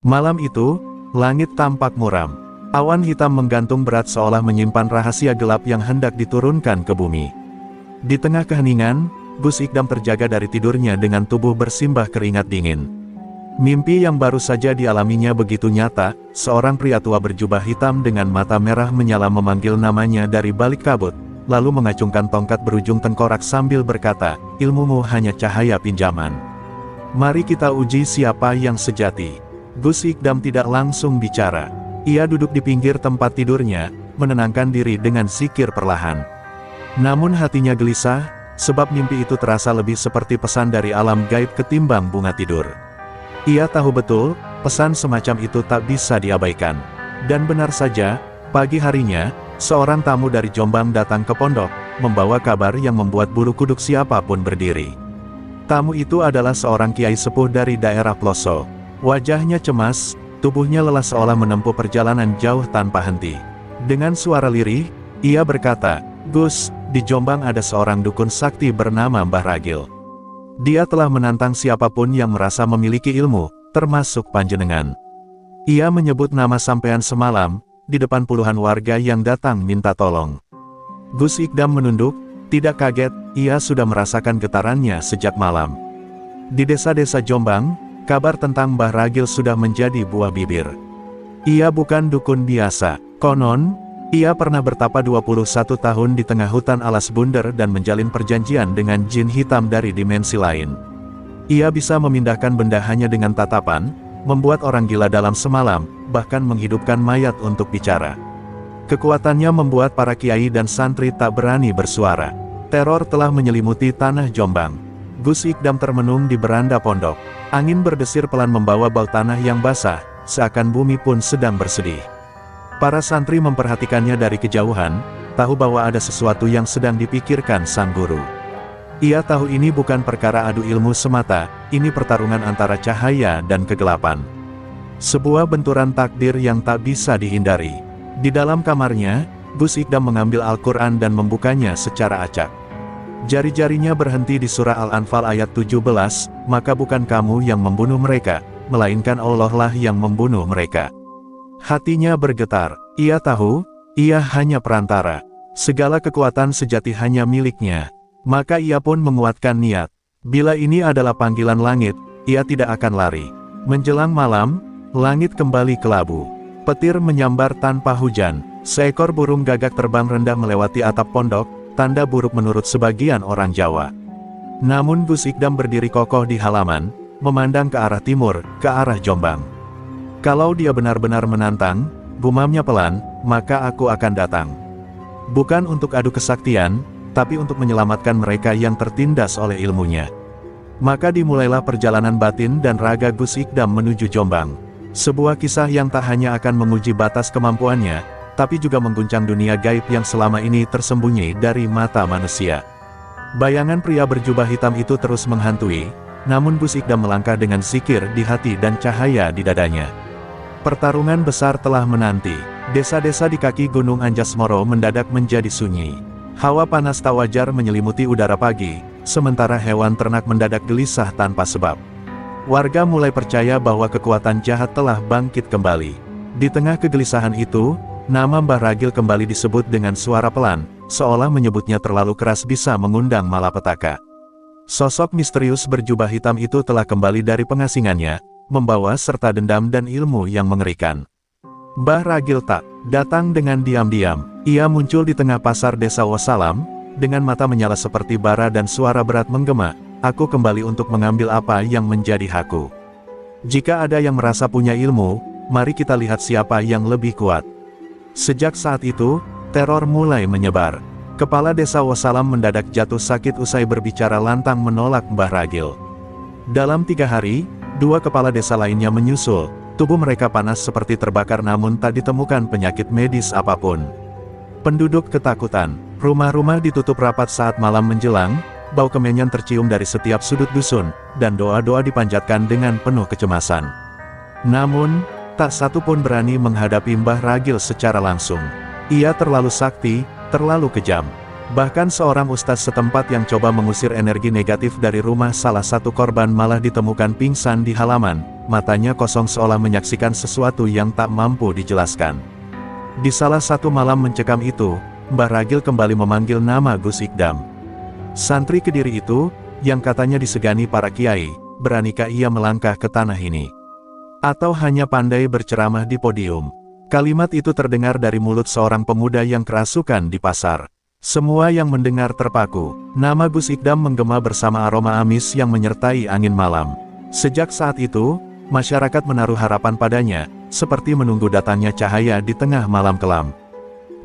Malam itu, langit tampak muram. Awan hitam menggantung berat seolah menyimpan rahasia gelap yang hendak diturunkan ke bumi. Di tengah keheningan, Gus Ikdam terjaga dari tidurnya dengan tubuh bersimbah keringat dingin. Mimpi yang baru saja dialaminya begitu nyata, seorang pria tua berjubah hitam dengan mata merah menyala memanggil namanya dari balik kabut, lalu mengacungkan tongkat berujung tengkorak sambil berkata, "Ilmumu hanya cahaya pinjaman. Mari kita uji siapa yang sejati." Gus Ikdam tidak langsung bicara. Ia duduk di pinggir tempat tidurnya, menenangkan diri dengan zikir perlahan. Namun hatinya gelisah, sebab mimpi itu terasa lebih seperti pesan dari alam gaib ketimbang bunga tidur. Ia tahu betul, pesan semacam itu tak bisa diabaikan. Dan benar saja, pagi harinya, seorang tamu dari Jombang datang ke pondok, membawa kabar yang membuat bulu kuduk siapapun berdiri. Tamu itu adalah seorang kiai sepuh dari daerah Ploso. Wajahnya cemas, tubuhnya lelah seolah menempuh perjalanan jauh tanpa henti. Dengan suara lirih, ia berkata, "Gus, di Jombang ada seorang dukun sakti bernama Mbah Ragil. Dia telah menantang siapapun yang merasa memiliki ilmu, termasuk panjenengan. Ia menyebut nama sampean semalam, di depan puluhan warga yang datang minta tolong." Gus Ikdam menunduk, tidak kaget, ia sudah merasakan getarannya sejak malam. Di desa-desa Jombang, kabar tentang Mbah Ragil sudah menjadi buah bibir. Ia bukan dukun biasa, konon, ia pernah bertapa 21 tahun di tengah hutan alas bundar dan menjalin perjanjian dengan jin hitam dari dimensi lain. Ia bisa memindahkan benda hanya dengan tatapan, membuat orang gila dalam semalam, bahkan menghidupkan mayat untuk bicara. Kekuatannya membuat para kiai dan santri tak berani bersuara. Teror telah menyelimuti tanah Jombang. Gus Ikdam termenung di beranda pondok. Angin berdesir pelan membawa bau tanah yang basah, seakan bumi pun sedang bersedih. Para santri memperhatikannya dari kejauhan, tahu bahwa ada sesuatu yang sedang dipikirkan sang guru. Ia tahu ini bukan perkara adu ilmu semata, ini pertarungan antara cahaya dan kegelapan. Sebuah benturan takdir yang tak bisa dihindari. Di dalam kamarnya, Gus Ikdam mengambil Al-Quran dan membukanya secara acak. Jari-jarinya berhenti di surah Al-Anfal ayat 17, "Maka bukan kamu yang membunuh mereka, melainkan Allah lah yang membunuh mereka." Hatinya bergetar, ia tahu, ia hanya perantara. Segala kekuatan sejati hanya miliknya. Maka ia pun menguatkan niat. Bila ini adalah panggilan langit, ia tidak akan lari. Menjelang malam, langit kembali kelabu. Petir menyambar tanpa hujan. Seekor burung gagak terbang rendah melewati atap pondok, tanda buruk menurut sebagian orang Jawa. Namun Gus Ikdam berdiri kokoh di halaman, memandang ke arah timur, ke arah Jombang. "Kalau dia benar-benar menantang," gumamnya pelan, "maka aku akan datang. Bukan untuk adu kesaktian, tapi untuk menyelamatkan mereka yang tertindas oleh ilmunya." Maka dimulailah perjalanan batin dan raga Gus Ikdam menuju Jombang. Sebuah kisah yang tak hanya akan menguji batas kemampuannya, tapi juga mengguncang dunia gaib yang selama ini tersembunyi dari mata manusia. Bayangan pria berjubah hitam itu terus menghantui, namun Gus Ikdam melangkah dengan zikir di hati dan cahaya di dadanya. Pertarungan besar telah menanti. Desa-desa di kaki Gunung Anjasmoro mendadak menjadi sunyi. Hawa panas tak wajar menyelimuti udara pagi, sementara hewan ternak mendadak gelisah tanpa sebab. Warga mulai percaya bahwa kekuatan jahat telah bangkit kembali. Di tengah kegelisahan itu, nama Mbah Ragil kembali disebut dengan suara pelan, seolah menyebutnya terlalu keras bisa mengundang malapetaka. Sosok misterius berjubah hitam itu telah kembali dari pengasingannya, membawa serta dendam dan ilmu yang mengerikan. Mbah Ragil tak datang dengan diam-diam. Ia muncul di tengah pasar desa Wassalam, dengan mata menyala seperti bara dan suara berat menggema, "Aku kembali untuk mengambil apa yang menjadi hakku. Jika ada yang merasa punya ilmu, mari kita lihat siapa yang lebih kuat." Sejak saat itu, teror mulai menyebar. Kepala desa Wassalam mendadak jatuh sakit usai berbicara lantang menolak Mbah Ragil. Dalam 3 hari, 2 kepala desa lainnya menyusul. Tubuh mereka panas seperti terbakar namun tak ditemukan penyakit medis apapun. Penduduk ketakutan. Rumah-rumah ditutup rapat saat malam menjelang, bau kemenyan tercium dari setiap sudut dusun, dan doa-doa dipanjatkan dengan penuh kecemasan. Namun, tak satu pun berani menghadapi Mbah Ragil secara langsung. Ia terlalu sakti, terlalu kejam. Bahkan seorang ustaz setempat yang coba mengusir energi negatif dari rumah salah satu korban malah ditemukan pingsan di halaman, matanya kosong seolah menyaksikan sesuatu yang tak mampu dijelaskan. Di salah satu malam mencekam itu, Mbah Ragil kembali memanggil nama Gus Ikdam. Santri Kediri itu, yang katanya disegani para kiai, beranikah ia melangkah ke tanah ini? Atau hanya pandai berceramah di podium? Kalimat itu terdengar dari mulut seorang pemuda yang kerasukan di pasar. Semua yang mendengar terpaku. Nama Gus Ikdam menggema bersama aroma amis yang menyertai angin malam. Sejak saat itu, masyarakat menaruh harapan padanya, seperti menunggu datangnya cahaya di tengah malam kelam.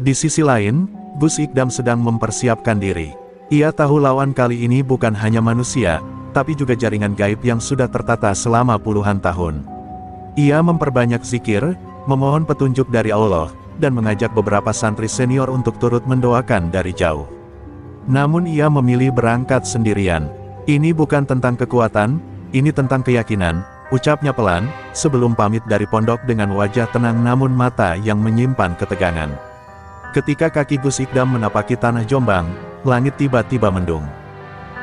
Di sisi lain, Gus Ikdam sedang mempersiapkan diri. Ia tahu lawan kali ini bukan hanya manusia, tapi juga jaringan gaib yang sudah tertata selama puluhan tahun. Ia memperbanyak zikir, memohon petunjuk dari Allah, dan mengajak beberapa santri senior untuk turut mendoakan dari jauh. Namun ia memilih berangkat sendirian. Ini bukan tentang kekuatan, ini tentang keyakinan, ucapnya pelan, sebelum pamit dari pondok dengan wajah tenang namun mata yang menyimpan ketegangan. Ketika kaki Gus Ikdam menapaki tanah Jombang, langit tiba-tiba mendung.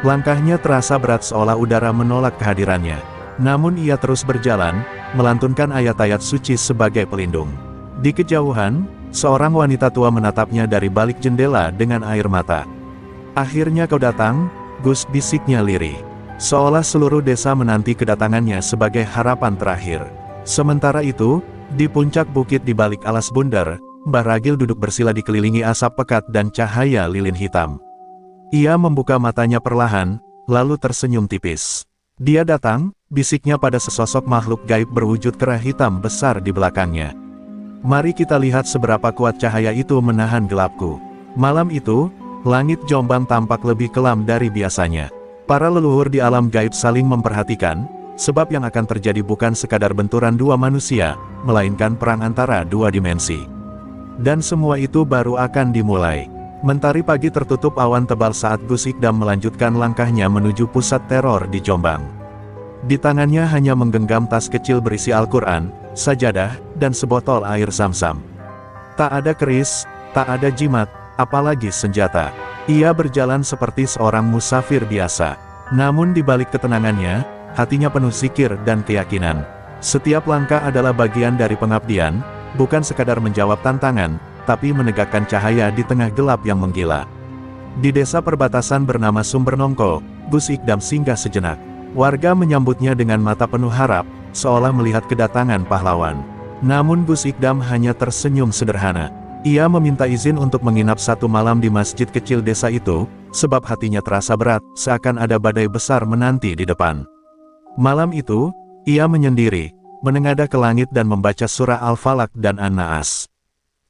Langkahnya terasa berat seolah udara menolak kehadirannya. Namun ia terus berjalan, melantunkan ayat-ayat suci sebagai pelindung. Di kejauhan, seorang wanita tua menatapnya dari balik jendela dengan air mata. "Akhirnya kau datang, Gus," bisiknya lirih. Seolah seluruh desa menanti kedatangannya sebagai harapan terakhir. Sementara itu, di puncak bukit di balik alas bundar, Mbah Ragil duduk bersila dikelilingi asap pekat dan cahaya lilin hitam. Ia membuka matanya perlahan, lalu tersenyum tipis. "Dia datang," bisiknya pada sesosok makhluk gaib berwujud kerah hitam besar di belakangnya. "Mari kita lihat seberapa kuat cahaya itu menahan gelapku." Malam itu, langit Jombang tampak lebih kelam dari biasanya. Para leluhur di alam gaib saling memperhatikan, sebab yang akan terjadi bukan sekadar benturan dua manusia, melainkan perang antara dua dimensi. Dan semua itu baru akan dimulai. Mentari pagi tertutup awan tebal saat Gus Ikdam melanjutkan langkahnya menuju pusat teror di Jombang. Di tangannya hanya menggenggam tas kecil berisi Al-Quran, sajadah, dan sebotol air Zam-Zam. Tak ada keris, tak ada jimat, apalagi senjata. Ia berjalan seperti seorang musafir biasa. Namun di balik ketenangannya, hatinya penuh zikir dan keyakinan. Setiap langkah adalah bagian dari pengabdian, bukan sekadar menjawab tantangan, tapi menegakkan cahaya di tengah gelap yang menggila. Di desa perbatasan bernama Sumbernongko, Gus Ikdam singgah sejenak. Warga menyambutnya dengan mata penuh harap, seolah melihat kedatangan pahlawan. Namun Gus Ikdam hanya tersenyum sederhana. Ia meminta izin untuk menginap satu malam di masjid kecil desa itu, sebab hatinya terasa berat, seakan ada badai besar menanti di depan. Malam itu, ia menyendiri, menengadah ke langit dan membaca surah Al-Falaq dan An-Naas.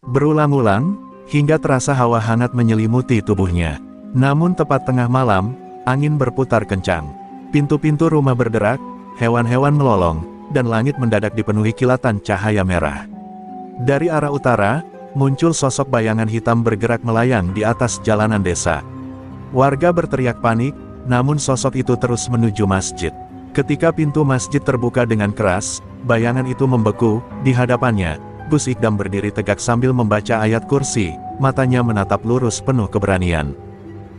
Berulang-ulang, hingga terasa hawa hangat menyelimuti tubuhnya. Namun tepat tengah malam, angin berputar kencang. Pintu-pintu rumah berderak, hewan-hewan melolong, dan langit mendadak dipenuhi kilatan cahaya merah. Dari arah utara, muncul sosok bayangan hitam bergerak melayang di atas jalanan desa. Warga berteriak panik, namun sosok itu terus menuju masjid. Ketika pintu masjid terbuka dengan keras, bayangan itu membeku. Di hadapannya, Gus Ikdam berdiri tegak sambil membaca ayat kursi, matanya menatap lurus penuh keberanian.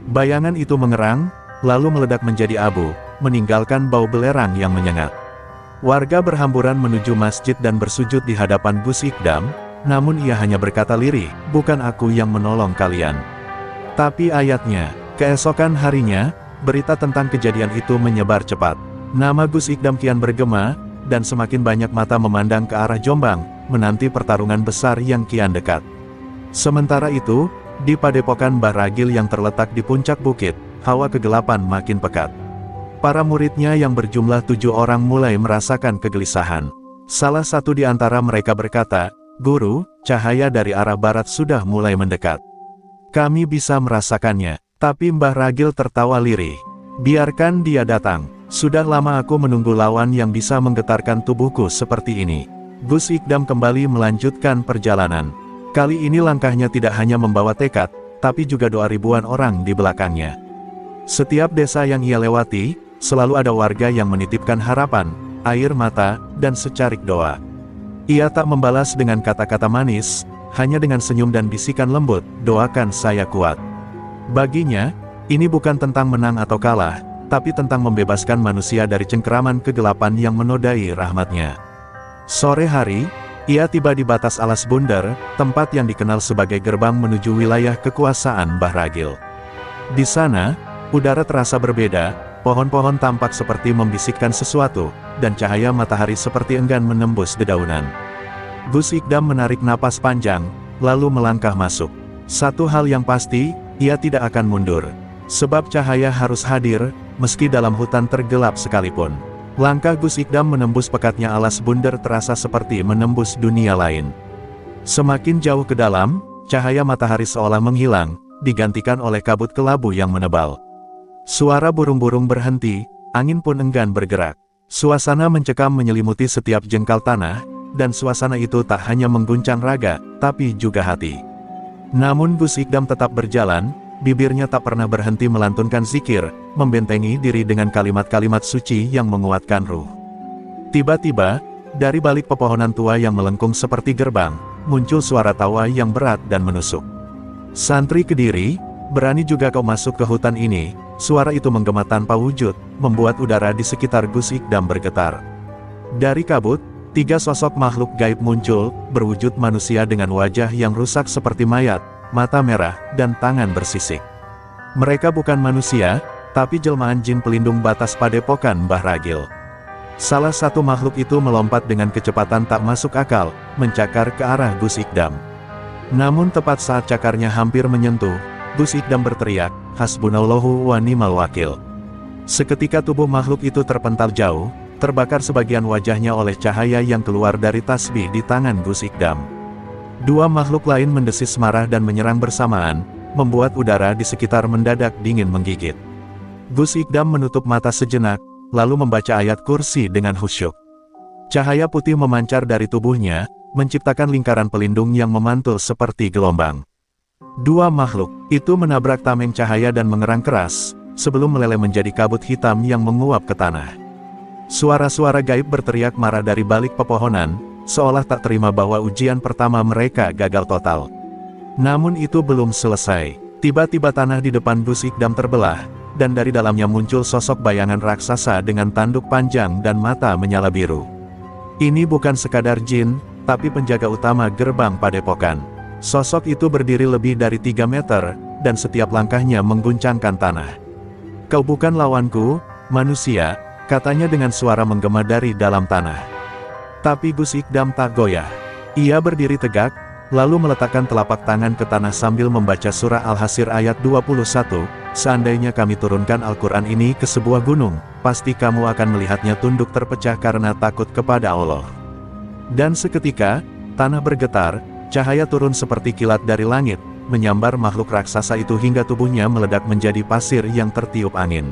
Bayangan itu mengerang, lalu meledak menjadi abu, meninggalkan bau belerang yang menyengat. Warga berhamburan menuju masjid dan bersujud di hadapan Gus Ikdam, namun ia hanya berkata lirih, "Bukan aku yang menolong kalian." Tapi ayatnya, keesokan harinya, berita tentang kejadian itu menyebar cepat. Nama Gus Ikdam kian bergema, dan semakin banyak mata memandang ke arah Jombang, menanti pertarungan besar yang kian dekat. Sementara itu, di padepokan Mbah Ragil yang terletak di puncak bukit, hawa kegelapan makin pekat. Para muridnya yang berjumlah 7 orang mulai merasakan kegelisahan. Salah satu di antara mereka berkata, "Guru, cahaya dari arah barat sudah mulai mendekat. Kami bisa merasakannya." Tapi Mbah Ragil tertawa lirih. "Biarkan dia datang. Sudah lama aku menunggu lawan yang bisa menggetarkan tubuhku seperti ini." Gus Ikdam kembali melanjutkan perjalanan. Kali ini langkahnya tidak hanya membawa tekad, tapi juga doa ribuan orang di belakangnya. Setiap desa yang ia lewati, selalu ada warga yang menitipkan harapan, air mata, dan secarik doa. Ia tak membalas dengan kata-kata manis, hanya dengan senyum dan bisikan lembut, "Doakan saya kuat." Baginya, ini bukan tentang menang atau kalah, tapi tentang membebaskan manusia dari cengkeraman kegelapan yang menodai rahmatnya. Sore hari, ia tiba di batas alas bundar, tempat yang dikenal sebagai gerbang menuju wilayah kekuasaan Mbah Ragil. Di sana, udara terasa berbeda, pohon-pohon tampak seperti membisikkan sesuatu, dan cahaya matahari seperti enggan menembus dedaunan. Gus Ikdam menarik napas panjang, lalu melangkah masuk. Satu hal yang pasti, ia tidak akan mundur. Sebab cahaya harus hadir, meski dalam hutan tergelap sekalipun. Langkah Gus Ikdam menembus pekatnya alas bundar terasa seperti menembus dunia lain. Semakin jauh ke dalam, cahaya matahari seolah menghilang, digantikan oleh kabut kelabu yang menebal. Suara burung-burung berhenti, angin pun enggan bergerak. Suasana mencekam menyelimuti setiap jengkal tanah, dan suasana itu tak hanya mengguncang raga, tapi juga hati. Namun Gus Ikdam tetap berjalan, bibirnya tak pernah berhenti melantunkan zikir, membentengi diri dengan kalimat-kalimat suci yang menguatkan ruh. Tiba-tiba, dari balik pepohonan tua yang melengkung seperti gerbang, muncul suara tawa yang berat dan menusuk. "Santri Kediri, berani juga kau masuk ke hutan ini?" Suara itu menggema tanpa wujud, membuat udara di sekitar Gus Ikdam bergetar. Dari kabut, 3 sosok makhluk gaib muncul, berwujud manusia dengan wajah yang rusak seperti mayat, mata merah, dan tangan bersisik. Mereka bukan manusia, tapi jelmaan jin pelindung batas padepokan Mbah Ragil. Salah satu makhluk itu melompat dengan kecepatan tak masuk akal, mencakar ke arah Gus Ikdam. Namun tepat saat cakarnya hampir menyentuh, Gus Ikdam berteriak, "Hasbunallahu wa ni'mal wakil." Seketika tubuh makhluk itu terpental jauh, terbakar sebagian wajahnya oleh cahaya yang keluar dari tasbih di tangan Gus Ikdam. 2 makhluk lain mendesis marah dan menyerang bersamaan, membuat udara di sekitar mendadak dingin menggigit. Gus Ikdam menutup mata sejenak, lalu membaca ayat kursi dengan khusyuk. Cahaya putih memancar dari tubuhnya, menciptakan lingkaran pelindung yang memantul seperti gelombang. 2 makhluk itu menabrak tameng cahaya dan mengerang keras, sebelum meleleh menjadi kabut hitam yang menguap ke tanah. Suara-suara gaib berteriak marah dari balik pepohonan, seolah tak terima bahwa ujian pertama mereka gagal total. Namun itu belum selesai. Tiba-tiba tanah di depan Gus Ikdam terbelah, dan dari dalamnya muncul sosok bayangan raksasa dengan tanduk panjang dan mata menyala biru. Ini bukan sekadar jin, tapi penjaga utama gerbang padepokan. Sosok itu berdiri lebih dari 3 meter, dan setiap langkahnya mengguncangkan tanah. "Kau bukan lawanku, manusia," katanya dengan suara menggema dari dalam tanah. Tapi Gus Ikdam tak goyah. Ia berdiri tegak, lalu meletakkan telapak tangan ke tanah sambil membaca surah Al-Hasyr ayat 21, "Seandainya kami turunkan Al-Quran ini ke sebuah gunung, pasti kamu akan melihatnya tunduk terpecah karena takut kepada Allah." Dan seketika, tanah bergetar, cahaya turun seperti kilat dari langit, menyambar makhluk raksasa itu hingga tubuhnya meledak menjadi pasir yang tertiup angin.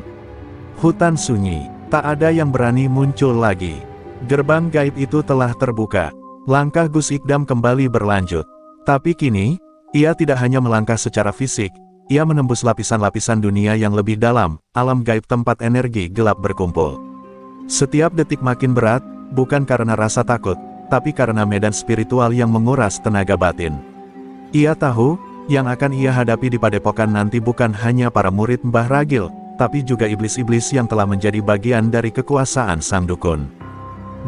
Hutan sunyi, tak ada yang berani muncul lagi. Gerbang gaib itu telah terbuka. Langkah Gus Ikdam kembali berlanjut. Tapi kini, ia tidak hanya melangkah secara fisik, ia menembus lapisan-lapisan dunia yang lebih dalam, alam gaib tempat energi gelap berkumpul. Setiap detik makin berat, bukan karena rasa takut, tapi karena medan spiritual yang menguras tenaga batin. Ia tahu, yang akan ia hadapi di padepokan nanti bukan hanya para murid Mbah Ragil, tapi juga iblis-iblis yang telah menjadi bagian dari kekuasaan sang dukun.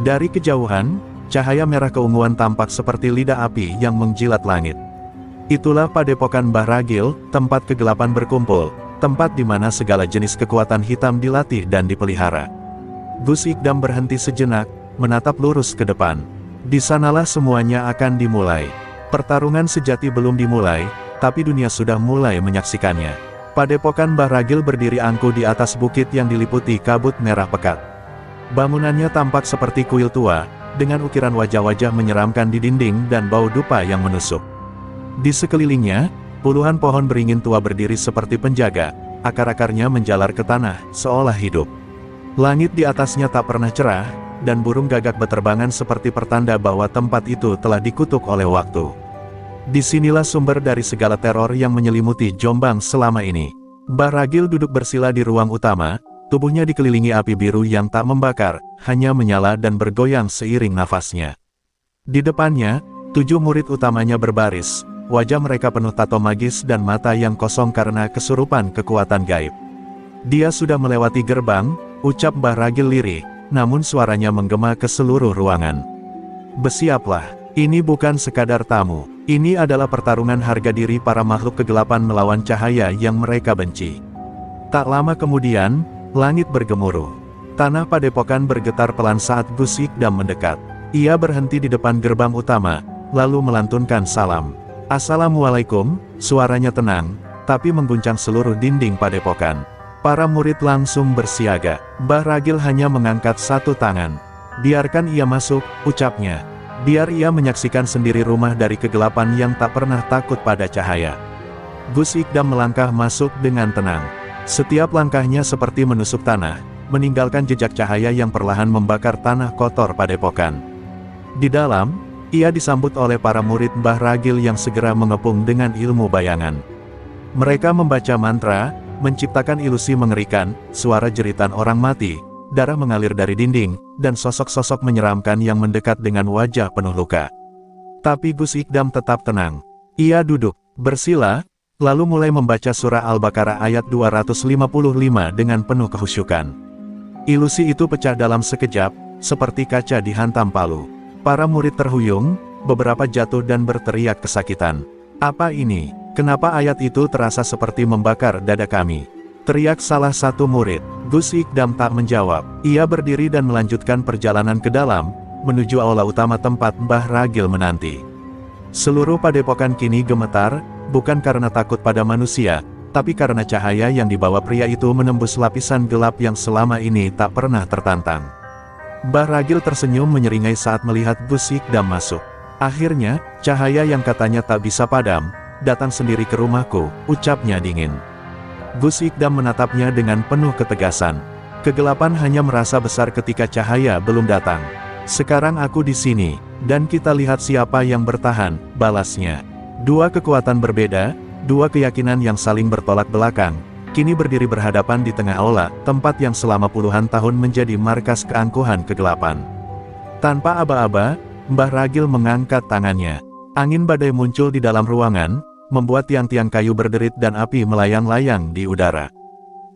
Dari kejauhan, cahaya merah keunguan tampak seperti lidah api yang menjilat langit. Itulah padepokan Mbah Ragil, tempat kegelapan berkumpul, tempat di mana segala jenis kekuatan hitam dilatih dan dipelihara. Gus Ikdam berhenti sejenak, menatap lurus ke depan. Di sanalah semuanya akan dimulai. Pertarungan sejati belum dimulai, tapi dunia sudah mulai menyaksikannya. Padepokan Mbah Ragil berdiri angkuh di atas bukit yang diliputi kabut merah pekat. Bangunannya tampak seperti kuil tua, dengan ukiran wajah-wajah menyeramkan di dinding dan bau dupa yang menusuk. Di sekelilingnya, puluhan pohon beringin tua berdiri seperti penjaga, akar-akarnya menjalar ke tanah, seolah hidup. Langit di atasnya tak pernah cerah, dan burung gagak beterbangan seperti pertanda bahwa tempat itu telah dikutuk oleh waktu. Disinilah sumber dari segala teror yang menyelimuti Jombang selama ini. Mbah Ragil duduk bersila di ruang utama, tubuhnya dikelilingi api biru yang tak membakar, hanya menyala dan bergoyang seiring nafasnya. Di depannya, 7 murid utamanya berbaris, wajah mereka penuh tato magis dan mata yang kosong karena kesurupan kekuatan gaib. Dia sudah melewati gerbang, ucap Mbah Ragil lirih, namun suaranya menggema ke seluruh ruangan. Bersiaplah, ini bukan sekadar tamu. Ini adalah pertarungan harga diri para makhluk kegelapan melawan cahaya yang mereka benci. Tak lama kemudian, langit bergemuruh. Tanah padepokan bergetar pelan saat Gus Ikdam mendekat. Ia berhenti di depan gerbang utama, lalu melantunkan salam. Assalamualaikum, suaranya tenang, tapi mengguncang seluruh dinding padepokan. Para murid langsung bersiaga. Mbah Ragil hanya mengangkat satu tangan. Biarkan ia masuk, ucapnya. Biar ia menyaksikan sendiri rumah dari kegelapan yang tak pernah takut pada cahaya. Gus Ikdam melangkah masuk dengan tenang. Setiap langkahnya seperti menusuk tanah, meninggalkan jejak cahaya yang perlahan membakar tanah kotor padepokan. Di dalam, ia disambut oleh para murid Mbah Ragil yang segera mengepung dengan ilmu bayangan. Mereka membaca mantra, menciptakan ilusi mengerikan, suara jeritan orang mati, darah mengalir dari dinding, dan sosok-sosok menyeramkan yang mendekat dengan wajah penuh luka. Tapi Gus Ikdam tetap tenang. Ia duduk, bersila, lalu mulai membaca surah Al-Baqarah ayat 255 dengan penuh kehusyukan. Ilusi itu pecah dalam sekejap, seperti kaca dihantam palu. Para murid terhuyung, beberapa jatuh dan berteriak kesakitan. Apa ini? Kenapa ayat itu terasa seperti membakar dada kami? Teriak salah satu murid. Gus Ikdam tak menjawab. Ia berdiri dan melanjutkan perjalanan ke dalam, menuju aula utama tempat Mbah Ragil menanti. Seluruh padepokan kini gemetar, bukan karena takut pada manusia, tapi karena cahaya yang dibawa pria itu menembus lapisan gelap yang selama ini tak pernah tertantang. Mbah Ragil tersenyum menyeringai saat melihat Gus Ikdam masuk. Akhirnya, cahaya yang katanya tak bisa padam, datang sendiri ke rumahku, ucapnya dingin. Gus Ikdam menatapnya dengan penuh ketegasan. Kegelapan hanya merasa besar ketika cahaya belum datang. Sekarang aku di sini, dan kita lihat siapa yang bertahan, balasnya. Dua kekuatan berbeda, dua keyakinan yang saling bertolak belakang, kini berdiri berhadapan di tengah aula, tempat yang selama puluhan tahun menjadi markas keangkuhan kegelapan. Tanpa aba-aba, Mbah Ragil mengangkat tangannya. Angin badai muncul di dalam ruangan, membuat tiang-tiang kayu berderit dan api melayang-layang di udara.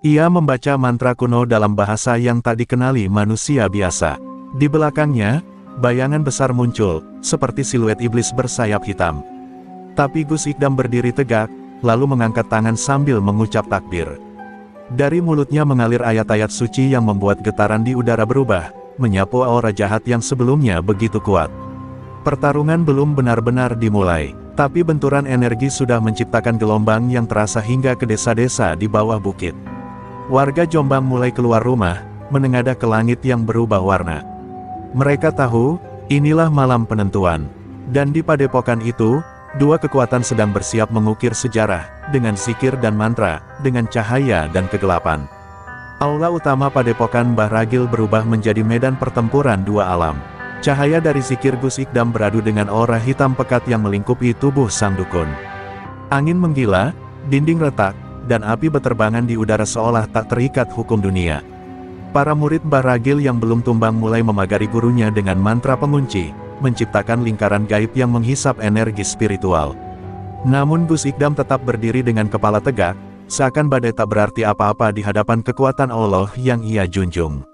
Ia membaca mantra kuno dalam bahasa yang tak dikenali manusia biasa. Di belakangnya, bayangan besar muncul, seperti siluet iblis bersayap hitam. Tapi Gus Ikdam berdiri tegak, lalu mengangkat tangan sambil mengucap takbir. Dari mulutnya mengalir ayat-ayat suci yang membuat getaran di udara berubah, menyapu aura jahat yang sebelumnya begitu kuat. Pertarungan belum benar-benar dimulai, tapi benturan energi sudah menciptakan gelombang yang terasa hingga ke desa-desa di bawah bukit. Warga Jombang mulai keluar rumah, menengadah ke langit yang berubah warna. Mereka tahu, inilah malam penentuan. Dan di padepokan itu, dua kekuatan sedang bersiap mengukir sejarah, dengan zikir dan mantra, dengan cahaya dan kegelapan. Aula utama padepokan Mbah Ragil berubah menjadi medan pertempuran dua alam. Cahaya dari zikir Gus Ikdam beradu dengan aura hitam pekat yang melingkupi tubuh sang dukun. Angin menggila, dinding retak, dan api beterbangan di udara seolah tak terikat hukum dunia. Para murid Mbah Ragil yang belum tumbang mulai memagari gurunya dengan mantra pengunci, menciptakan lingkaran gaib yang menghisap energi spiritual. Namun Gus Ikdam tetap berdiri dengan kepala tegak, seakan badai tak berarti apa-apa di hadapan kekuatan Allah yang ia junjung.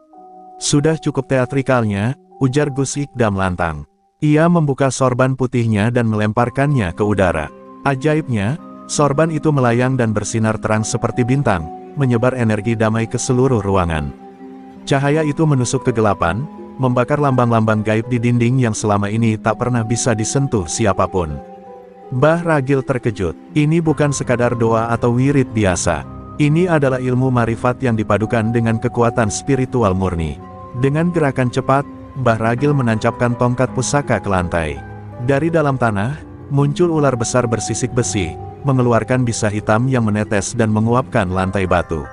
Sudah cukup teatrikalnya, ujar Gus Ikdam lantang. Ia membuka sorban putihnya dan melemparkannya ke udara. Ajaibnya, sorban itu melayang dan bersinar terang seperti bintang, menyebar energi damai ke seluruh ruangan. Cahaya itu menusuk kegelapan, membakar lambang-lambang gaib di dinding yang selama ini tak pernah bisa disentuh siapapun. Mbah Ragil terkejut. Ini bukan sekadar doa atau wirid biasa. Ini adalah ilmu marifat yang dipadukan dengan kekuatan spiritual murni. Dengan gerakan cepat, Mbah Ragil menancapkan tongkat pusaka ke lantai. Dari dalam tanah, muncul ular besar bersisik besi, mengeluarkan bisa hitam yang menetes dan menguapkan lantai batu.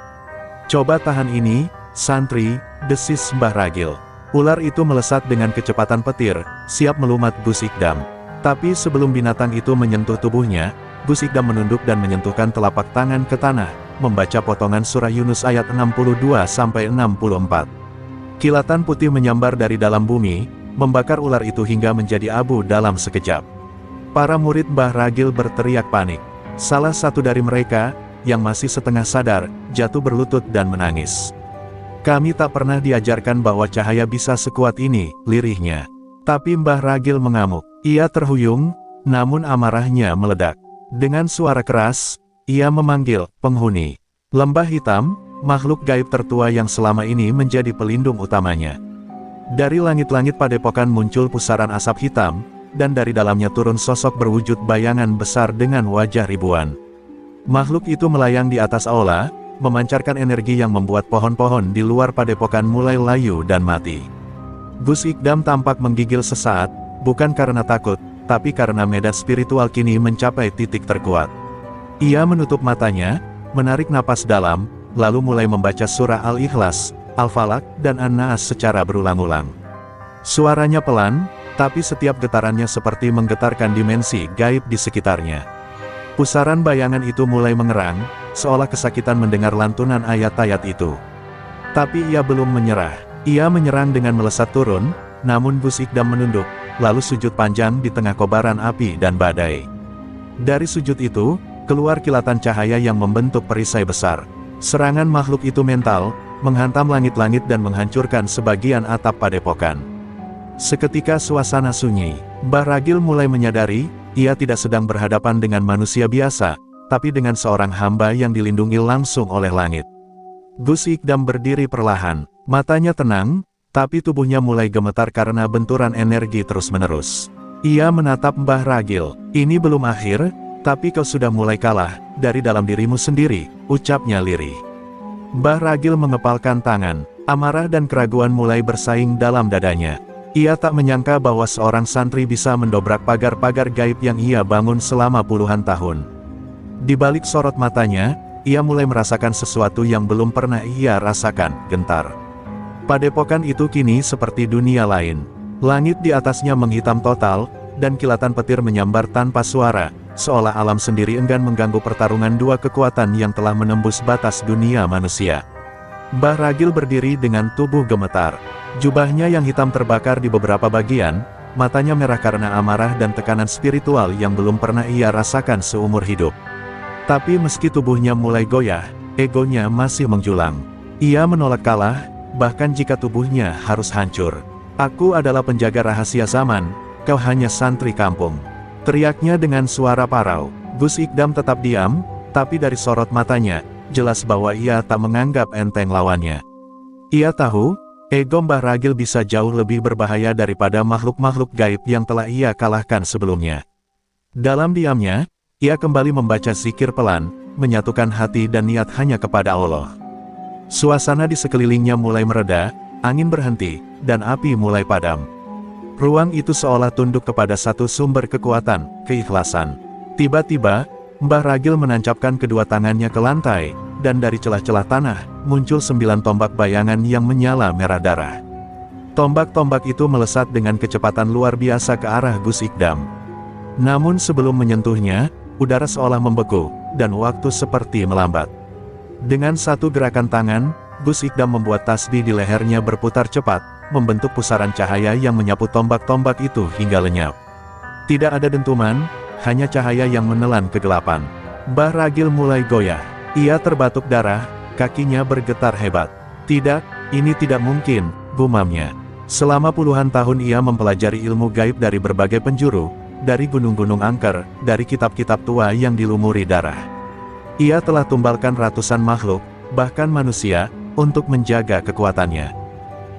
Coba tahan ini, santri, desis Mbah Ragil. Ular itu melesat dengan kecepatan petir, siap melumat Gus Ikdam. Tapi sebelum binatang itu menyentuh tubuhnya, Gus Ikdam menunduk dan menyentuhkan telapak tangan ke tanah, membaca potongan surah Yunus ayat 62-64. Kilatan putih menyambar dari dalam bumi, membakar ular itu hingga menjadi abu dalam sekejap. Para murid Mbah Ragil berteriak panik. Salah satu dari mereka, yang masih setengah sadar, jatuh berlutut dan menangis. Kami tak pernah diajarkan bahwa cahaya bisa sekuat ini, lirihnya. Tapi Mbah Ragil mengamuk. Ia terhuyung, namun amarahnya meledak. Dengan suara keras, ia memanggil, penghuni lembah hitam, makhluk gaib tertua yang selama ini menjadi pelindung utamanya. Dari langit-langit padepokan muncul pusaran asap hitam, dan dari dalamnya turun sosok berwujud bayangan besar dengan wajah ribuan. Makhluk itu melayang di atas aula, memancarkan energi yang membuat pohon-pohon di luar padepokan mulai layu dan mati. Gus Ikdam tampak menggigil sesaat, bukan karena takut, tapi karena medan spiritual kini mencapai titik terkuat. Ia menutup matanya, menarik napas dalam, lalu mulai membaca surah Al-Ikhlas, Al-Falaq, dan An-Naas secara berulang-ulang. Suaranya pelan, tapi setiap getarannya seperti menggetarkan dimensi gaib di sekitarnya. Pusaran bayangan itu mulai mengerang, seolah kesakitan mendengar lantunan ayat-ayat itu. Tapi ia belum menyerah. Ia menyerang dengan melesat turun, namun Gus Ikdam menunduk, lalu sujud panjang di tengah kobaran api dan badai. Dari sujud itu, keluar kilatan cahaya yang membentuk perisai besar. Serangan makhluk itu mental, menghantam langit-langit dan menghancurkan sebagian atap padepokan. Seketika suasana sunyi. Mbah Ragil mulai menyadari, ia tidak sedang berhadapan dengan manusia biasa, tapi dengan seorang hamba yang dilindungi langsung oleh langit. Gus Ikdam berdiri perlahan, matanya tenang, tapi tubuhnya mulai gemetar karena benturan energi terus-menerus. Ia menatap Mbah Ragil. Ini belum akhir, tapi kau sudah mulai kalah, dari dalam dirimu sendiri, ucapnya lirih. Mbah Ragil mengepalkan tangan, amarah dan keraguan mulai bersaing dalam dadanya. Ia tak menyangka bahwa seorang santri bisa mendobrak pagar-pagar gaib yang ia bangun selama puluhan tahun. Di balik sorot matanya, ia mulai merasakan sesuatu yang belum pernah ia rasakan, gentar. Padepokan itu kini seperti dunia lain. Langit di atasnya menghitam total, dan kilatan petir menyambar tanpa suara, seolah alam sendiri enggan mengganggu pertarungan dua kekuatan yang telah menembus batas dunia manusia. Mbah Ragil berdiri dengan tubuh gemetar. Jubahnya yang hitam terbakar di beberapa bagian, matanya merah karena amarah dan tekanan spiritual yang belum pernah ia rasakan seumur hidup. Tapi meski tubuhnya mulai goyah, egonya masih menjulang. Ia menolak kalah, bahkan jika tubuhnya harus hancur. Aku adalah penjaga rahasia zaman, kau hanya santri kampung. Teriaknya dengan suara parau. Gus Ikdam tetap diam, tapi dari sorot matanya, jelas bahwa ia tak menganggap enteng lawannya. Ia tahu, ego Mbah Ragil bisa jauh lebih berbahaya daripada makhluk-makhluk gaib yang telah ia kalahkan sebelumnya. Dalam diamnya, ia kembali membaca zikir pelan, menyatukan hati dan niat hanya kepada Allah. Suasana di sekelilingnya mulai mereda, angin berhenti, dan api mulai padam. Ruang itu seolah tunduk kepada satu sumber kekuatan, keikhlasan. Tiba-tiba, Mbah Ragil menancapkan kedua tangannya ke lantai, dan dari celah-celah tanah, muncul 9 tombak bayangan yang menyala merah darah. Tombak-tombak itu melesat dengan kecepatan luar biasa ke arah Gus Ikdam. Namun sebelum menyentuhnya, udara seolah membeku, dan waktu seperti melambat. Dengan satu gerakan tangan, Gus Ikdam membuat tasbih di lehernya berputar cepat, membentuk pusaran cahaya yang menyapu tombak-tombak itu hingga lenyap. Tidak ada dentuman, hanya cahaya yang menelan kegelapan. Mbah Ragil mulai goyah. Ia terbatuk darah, kakinya bergetar hebat. Tidak, ini tidak mungkin, gumamnya. Selama puluhan tahun ia mempelajari ilmu gaib dari berbagai penjuru, dari gunung-gunung angker, dari kitab-kitab tua yang dilumuri darah. Ia telah tumbalkan ratusan makhluk, bahkan manusia, untuk menjaga kekuatannya.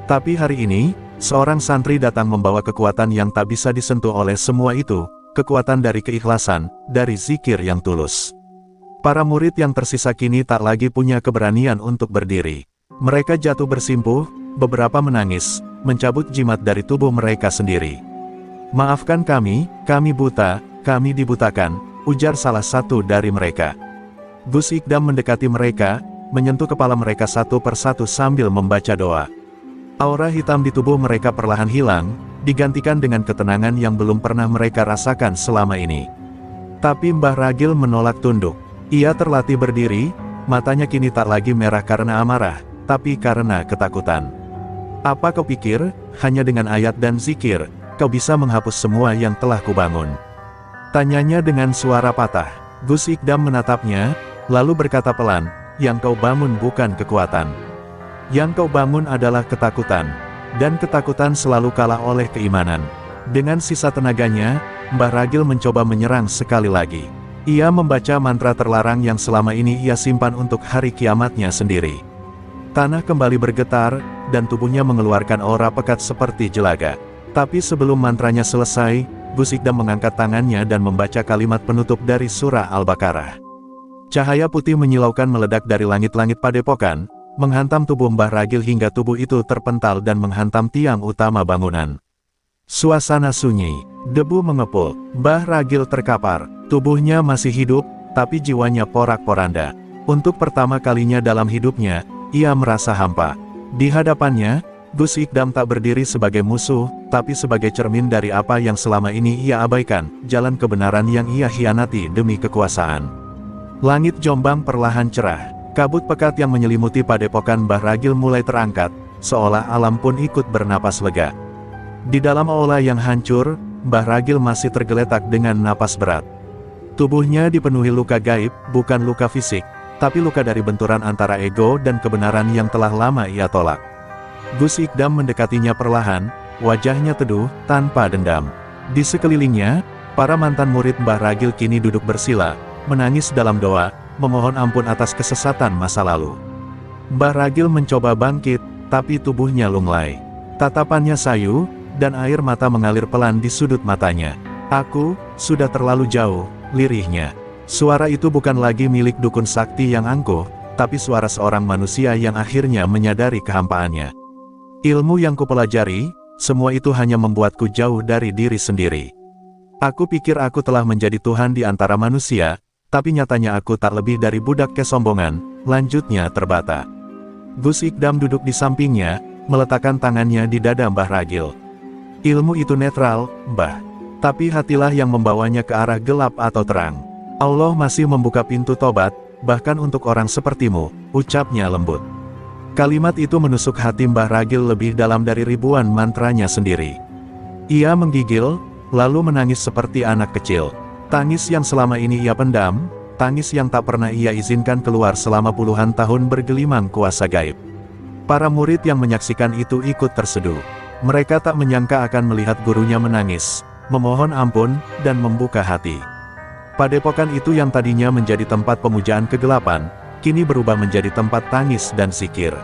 Tapi hari ini, seorang santri datang membawa kekuatan yang tak bisa disentuh oleh semua itu, kekuatan dari keikhlasan, dari zikir yang tulus. Para murid yang tersisa kini tak lagi punya keberanian untuk berdiri. Mereka jatuh bersimpuh, beberapa menangis, mencabut jimat dari tubuh mereka sendiri. Maafkan kami buta, kami dibutakan, ujar salah satu dari mereka. Gus Ikdam mendekati mereka, menyentuh kepala mereka satu persatu sambil membaca doa. Aura hitam di tubuh mereka perlahan hilang, digantikan dengan ketenangan yang belum pernah mereka rasakan selama ini. Tapi Mbah Ragil menolak tunduk. Ia terlatih berdiri, matanya kini tak lagi merah karena amarah, tapi karena ketakutan. Apa kau pikir, hanya dengan ayat dan zikir, kau bisa menghapus semua yang telah kubangun? Tanyanya dengan suara patah. Gus Ikdam menatapnya, lalu berkata pelan, "Yang kau bangun bukan kekuatan. Yang kau bangun adalah ketakutan. Dan ketakutan selalu kalah oleh keimanan." Dengan sisa tenaganya, Mbah Ragil mencoba menyerang sekali lagi. Ia membaca mantra terlarang yang selama ini ia simpan untuk hari kiamatnya sendiri. Tanah kembali bergetar, dan tubuhnya mengeluarkan aura pekat seperti jelaga. Tapi sebelum mantranya selesai, Gus Ikdam mengangkat tangannya dan membaca kalimat penutup dari surah Al-Baqarah. Cahaya putih menyilaukan meledak dari langit-langit padepokan, menghantam tubuh Mbah Ragil hingga tubuh itu terpental dan menghantam tiang utama bangunan. Suasana sunyi, debu mengepul, Mbah Ragil terkapar, tubuhnya masih hidup, tapi jiwanya porak-poranda. Untuk pertama kalinya dalam hidupnya, ia merasa hampa. Di hadapannya, Gus Ikdam tak berdiri sebagai musuh, tapi sebagai cermin dari apa yang selama ini ia abaikan, jalan kebenaran yang ia hianati demi kekuasaan. Langit Jombang perlahan cerah, kabut pekat yang menyelimuti padepokan Mbah Ragil mulai terangkat, seolah alam pun ikut bernapas lega. Di dalam aula yang hancur, Mbah Ragil masih tergeletak dengan napas berat. Tubuhnya dipenuhi luka gaib, bukan luka fisik, tapi luka dari benturan antara ego dan kebenaran yang telah lama ia tolak. Gus Ikdam mendekatinya perlahan, wajahnya teduh, tanpa dendam. Di sekelilingnya, para mantan murid Mbah Ragil kini duduk bersila, menangis dalam doa, memohon ampun atas kesesatan masa lalu. Mbah Ragil mencoba bangkit, tapi tubuhnya lunglai. Tatapannya sayu, dan air mata mengalir pelan di sudut matanya. "Aku, sudah terlalu jauh," lirihnya. Suara itu bukan lagi milik dukun sakti yang angkuh, tapi suara seorang manusia yang akhirnya menyadari kehampaannya. "Ilmu yang kupelajari, semua itu hanya membuatku jauh dari diri sendiri. Aku pikir aku telah menjadi Tuhan di antara manusia, tapi nyatanya aku tak lebih dari budak kesombongan," lanjutnya terbata. Gus Ikdam duduk di sampingnya, meletakkan tangannya di dada Mbah Ragil. "Ilmu itu netral, Mbah. Tapi hatilah yang membawanya ke arah gelap atau terang. Allah masih membuka pintu tobat, bahkan untuk orang sepertimu," ucapnya lembut. Kalimat itu menusuk hati Mbah Ragil lebih dalam dari ribuan mantranya sendiri. Ia menggigil, lalu menangis seperti anak kecil. Tangis yang selama ini ia pendam, tangis yang tak pernah ia izinkan keluar selama puluhan tahun bergelimang kuasa gaib. Para murid yang menyaksikan itu ikut terseduh. Mereka tak menyangka akan melihat gurunya menangis, memohon ampun, dan membuka hati. Padepokan itu yang tadinya menjadi tempat pemujaan kegelapan, kini berubah menjadi tempat tangis dan zikir.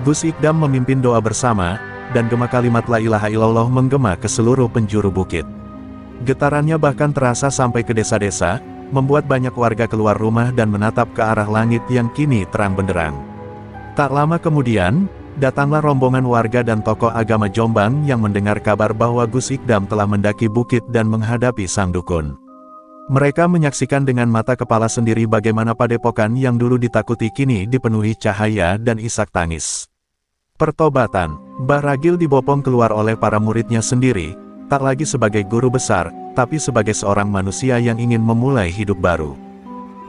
Gus Ikdam memimpin doa bersama, dan gema kalimat la ilaha illallah menggema ke seluruh penjuru bukit. Getarannya bahkan terasa sampai ke desa-desa, membuat banyak warga keluar rumah dan menatap ke arah langit yang kini terang benderang. Tak lama kemudian, datanglah rombongan warga dan tokoh agama Jombang yang mendengar kabar bahwa Gus Ikdam telah mendaki bukit dan menghadapi sang dukun. Mereka menyaksikan dengan mata kepala sendiri bagaimana padepokan yang dulu ditakuti kini dipenuhi cahaya dan isak tangis. Pertobatan, Mbah Ragil dibopong keluar oleh para muridnya sendiri, tak lagi sebagai guru besar, tapi sebagai seorang manusia yang ingin memulai hidup baru.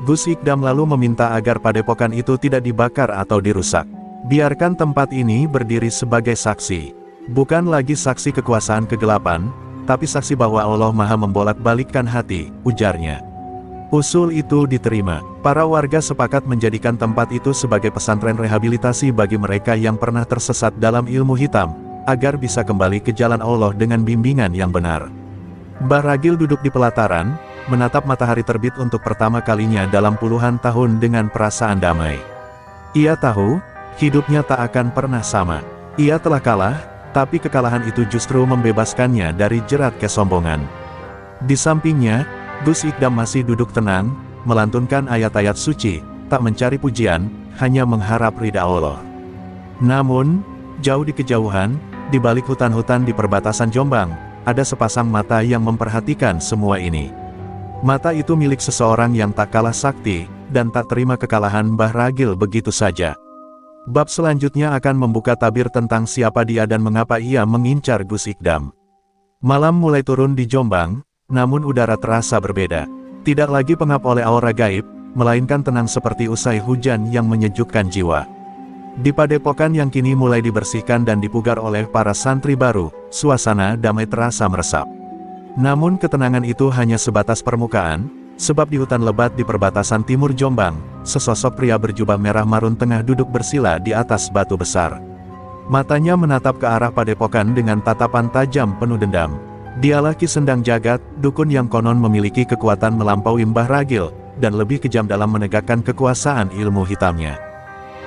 Gus Ikdam lalu meminta agar padepokan itu tidak dibakar atau dirusak. "Biarkan tempat ini berdiri sebagai saksi. Bukan lagi saksi kekuasaan kegelapan, tapi saksi bahwa Allah Maha membolak-balikkan hati," ujarnya. Usul itu diterima. Para warga sepakat menjadikan tempat itu sebagai pesantren rehabilitasi bagi mereka yang pernah tersesat dalam ilmu hitam, agar bisa kembali ke jalan Allah dengan bimbingan yang benar. Mbah Ragil duduk di pelataran, menatap matahari terbit untuk pertama kalinya dalam puluhan tahun dengan perasaan damai. Ia tahu, hidupnya tak akan pernah sama. Ia telah kalah, tapi kekalahan itu justru membebaskannya dari jerat kesombongan. Di sampingnya, Gus Ikdam masih duduk tenang, melantunkan ayat-ayat suci, tak mencari pujian, hanya mengharap ridha Allah. Namun, jauh di kejauhan, di balik hutan-hutan di perbatasan Jombang, ada sepasang mata yang memperhatikan semua ini. Mata itu milik seseorang yang tak kalah sakti, dan tak terima kekalahan Mbah Ragil begitu saja. Bab selanjutnya akan membuka tabir tentang siapa dia dan mengapa ia mengincar Gus Ikdam. Malam mulai turun di Jombang, namun udara terasa berbeda. Tidak lagi pengap oleh aura gaib, melainkan tenang seperti usai hujan yang menyejukkan jiwa. Di padepokan yang kini mulai dibersihkan dan dipugar oleh para santri baru, suasana damai terasa meresap. Namun ketenangan itu hanya sebatas permukaan, Sebab di hutan lebat di perbatasan timur Jombang, sesosok pria berjubah merah marun tengah duduk bersila di atas batu besar. Matanya menatap ke arah padepokan dengan tatapan tajam penuh dendam. Dialah Ki Sendang Jagat, dukun yang konon memiliki kekuatan melampaui Mbah Ragil, dan lebih kejam dalam menegakkan kekuasaan ilmu hitamnya.